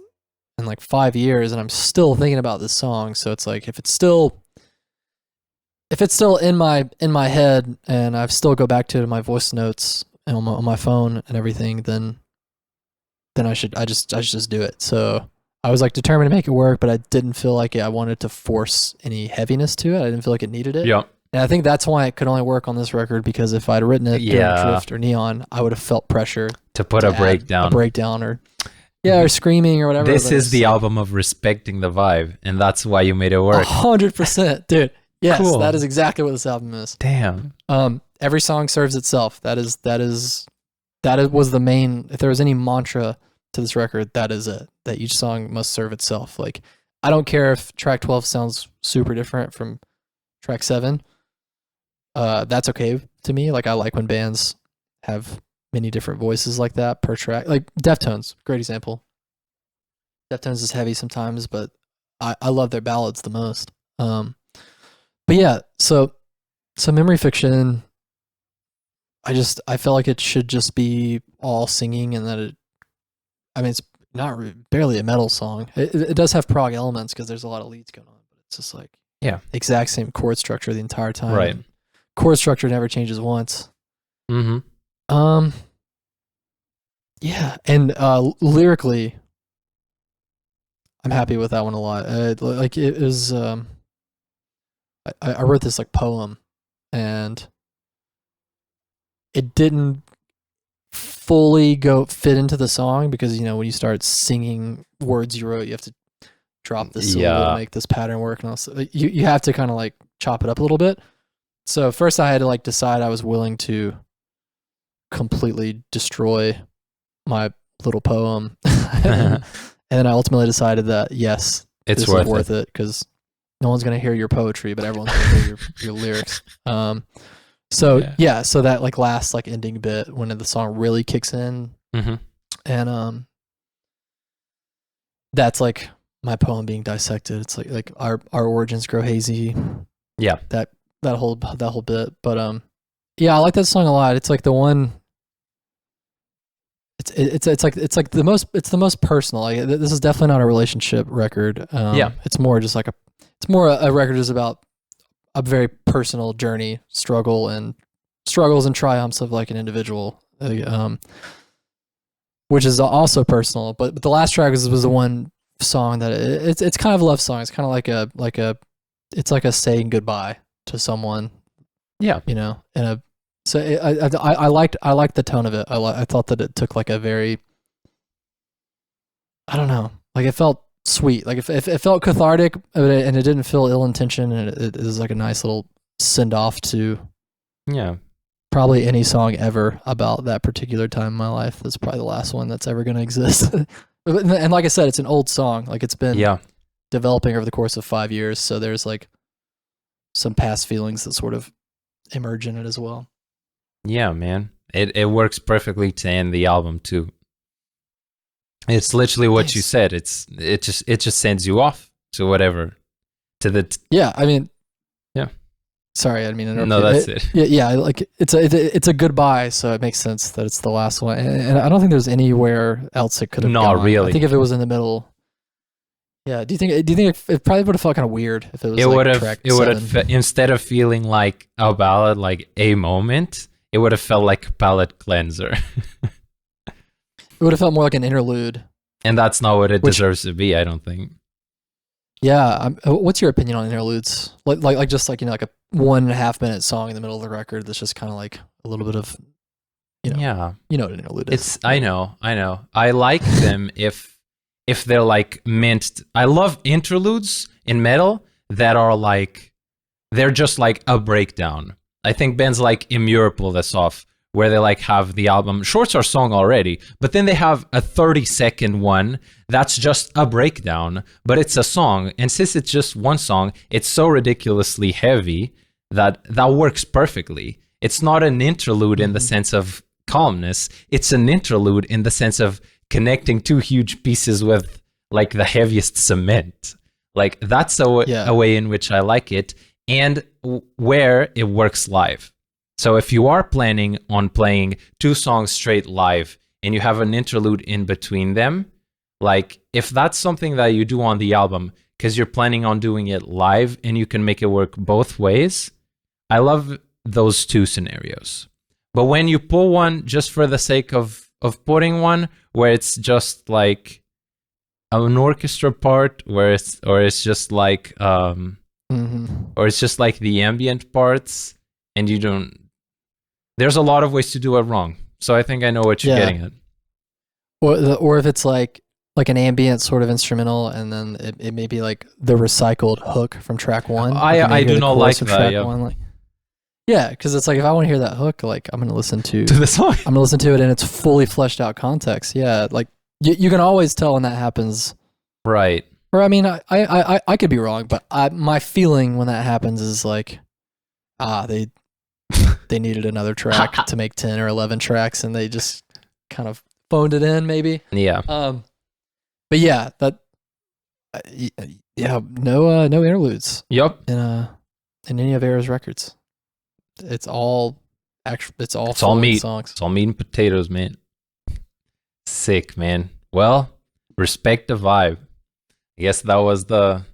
in like 5 years, and I'm still thinking about this song. So it's like, if it's still in my head, and I've still go back to it in my voice notes and on my phone and everything, then I should just do it. So I was like determined to make it work, but I didn't feel like I wanted to force any heaviness to it. I didn't feel like it needed it. Yeah. And I think that's why it could only work on this record, because if I'd written it during Drift or Neon, I would have felt pressure to put a breakdown or or screaming or whatever. This is the album of respecting the vibe, and that's why you made it work. 100%, dude. Yes, cool. That is exactly what this album is. Damn. Every song serves itself. That was the main. If there was any mantra to this record, that is it. That each song must serve itself. Like, I don't care if track 12 sounds super different from track 7. That's okay to me. Like, I like when bands have many different voices like that per track. Like Deftones, great example. Deftones is heavy sometimes, but I love their ballads the most. But yeah, so Memory Fiction, I felt like it should just be all singing, and that it's not barely a metal song. It does have prog elements because there's a lot of leads going on, but it's just like exact same chord structure the entire time. Right. Chord structure never changes once. Mm-hmm. Yeah, and lyrically, I'm happy with that one a lot. Like, it was, I wrote this like poem, and it didn't fully fit into the song, because when you start singing words you wrote, you have to drop this syllable to make this pattern work, and also you have to kind of like chop it up a little bit. So first I had to like decide I was willing to completely destroy my little poem, and then I ultimately decided that yes, it's this is worth it, because no one's gonna hear your poetry, but everyone's gonna hear your lyrics. So that like last like ending bit when the song really kicks in, and that's like my poem being dissected. It's like our origins grow hazy. Yeah, that whole bit. But yeah, I like that song a lot. It's like the one. It's like the most personal. Like, this is definitely not a relationship record. It's more just like a record is about a very personal journey, struggles and triumphs of like an individual, which is also personal. But the last track was the one song that it's kind of a love song. It's kind of it's like a saying goodbye to someone. Yeah, So I liked the tone of it. I thought that it took like a very, I don't know, like it felt sweet. Like it felt cathartic, and it didn't feel ill-intentioned, and it is like a nice little send-off to probably any song ever about that particular time in my life. That's probably the last one that's ever going to exist. And like I said, it's an old song. Like, it's been developing over the course of 5 years, so there's like some past feelings that sort of emerge in it as well. Yeah, man. It works perfectly to end the album too. It's literally what you said. It just sends you off to whatever. To the Sorry, I didn't mean to interrupt. No, that's it. Yeah. Like, it's a goodbye, so it makes sense that it's the last one. And I don't think there's anywhere else it could have gone. Really. I think if it was in the middle. Yeah. Do you think it probably would have felt kind of weird if it was track 7? It would have, instead of feeling like a ballad, like a moment, it would have felt like a palate cleanser. It would have felt more like an interlude. And that's not what it deserves to be, I don't think. Yeah. What's your opinion on interludes? Like just like, like a 1.5 minute song in the middle of the record that's just kind of like a little bit of, you know what an interlude is. I know. I like them if they're like meant. I love interludes in metal that are like, they're just like a breakdown. I think bands like Immure pull this off, where they like have the album shorts are song already, but then they have a 30-second one that's just a breakdown, but it's a song. And since it's just one song, it's so ridiculously heavy that works perfectly. It's not an interlude in the sense of calmness. It's an interlude in the sense of connecting two huge pieces with like the heaviest cement. Like that's a way in which I like it, and where it works live. So if you are planning on playing 2 songs straight live and you have an interlude in between them, like if that's something that you do on the album because you're planning on doing it live and you can make it work both ways, I love those 2 scenarios. But when you pull one just for the sake of putting one, where it's just like an orchestra part, or it's just like or it's just like the ambient parts, and you don't. There's a lot of ways to do it wrong. So I think I know what you're getting at. Or if it's like an ambient sort of instrumental, and then it may be like the recycled hook from track 1. I do not like that. Yeah, because it's like if I want to hear that hook, like I'm gonna listen to the song. I'm gonna listen to it in its fully fleshed out context. Yeah, like you can always tell when that happens. Right. Or I mean, I could be wrong, but my feeling when that happens is like, they needed another track to make 10 or 11 tracks, and they just kind of phoned it in, maybe. Yeah. But yeah, no interludes. Yep. In any of ERRA's records, it's all meat songs. It's all meat and potatoes, man. Sick, man. Well, respect the vibe. I guess that was the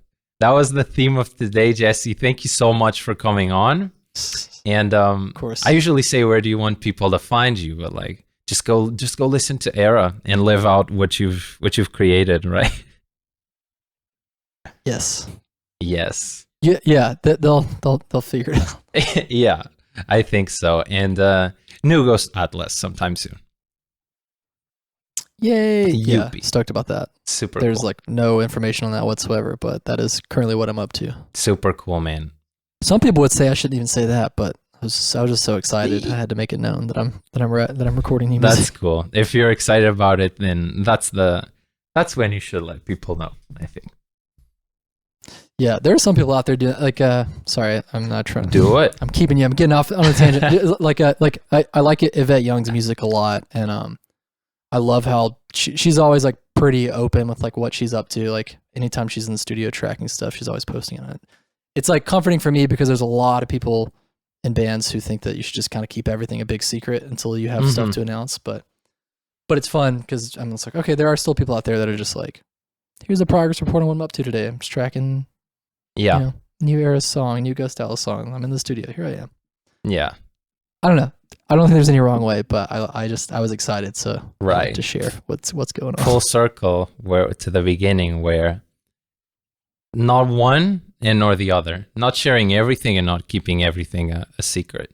theme of today, Jesse. Thank you so much for coming on. And of course, I usually say, where do you want people to find you? But like, just go listen to ERRA and live out what you've created, right? Yes. Yes. Yeah. They'll figure it out. Yeah, I think so. And new Ghost Atlas sometime soon. Yay! Yeah, Youpie. stoked about that. Super. There's cool. like no information on that whatsoever, but that is currently what I'm up to. Super cool, man. Some people would say I shouldn't even say that, but I was just so excited. I had to make it known that I'm recording new music. That's cool. If you're excited about it, then that's when you should let people know, I think. Yeah, there are some people out there doing like sorry, I'm not trying to do it. I'm getting off on a tangent. I like Yvette Young's music a lot, and I love how she's always like pretty open with like what she's up to. Like anytime she's in the studio tracking stuff, she's always posting on it. It's like comforting for me because there's a lot of people in bands who think that you should just kind of keep everything a big secret until you have stuff to announce. But it's fun because I'm just like, okay, there are still people out there that are just like, here's a progress report on what I'm up to today. I'm just tracking, new ERRA song, new Ghost Atlas song. I'm in the studio. Here I am. Yeah. I don't know. I don't think there's any wrong way, but I was excited to share what's going on. Full circle to the beginning, where not one and nor the other, not sharing everything and not keeping everything a secret.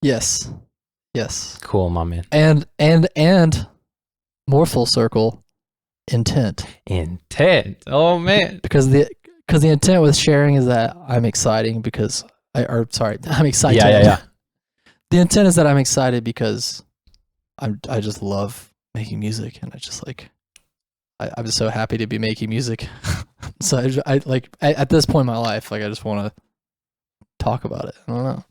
Yes. Cool, my man. And more full circle, intent. Oh man. Because the intent with sharing is that I'm excited because I'm excited. Yeah. The intent is that I'm excited because I just love making music, and I just like I'm just so happy to be making music. So I like at this point in my life, like I just want to talk about it. I don't know.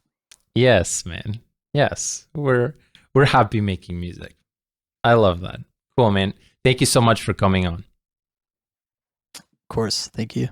Yes, man. Yes, we're happy making music. I love that. Cool, man. Thank you so much for coming on. Of course. Thank you.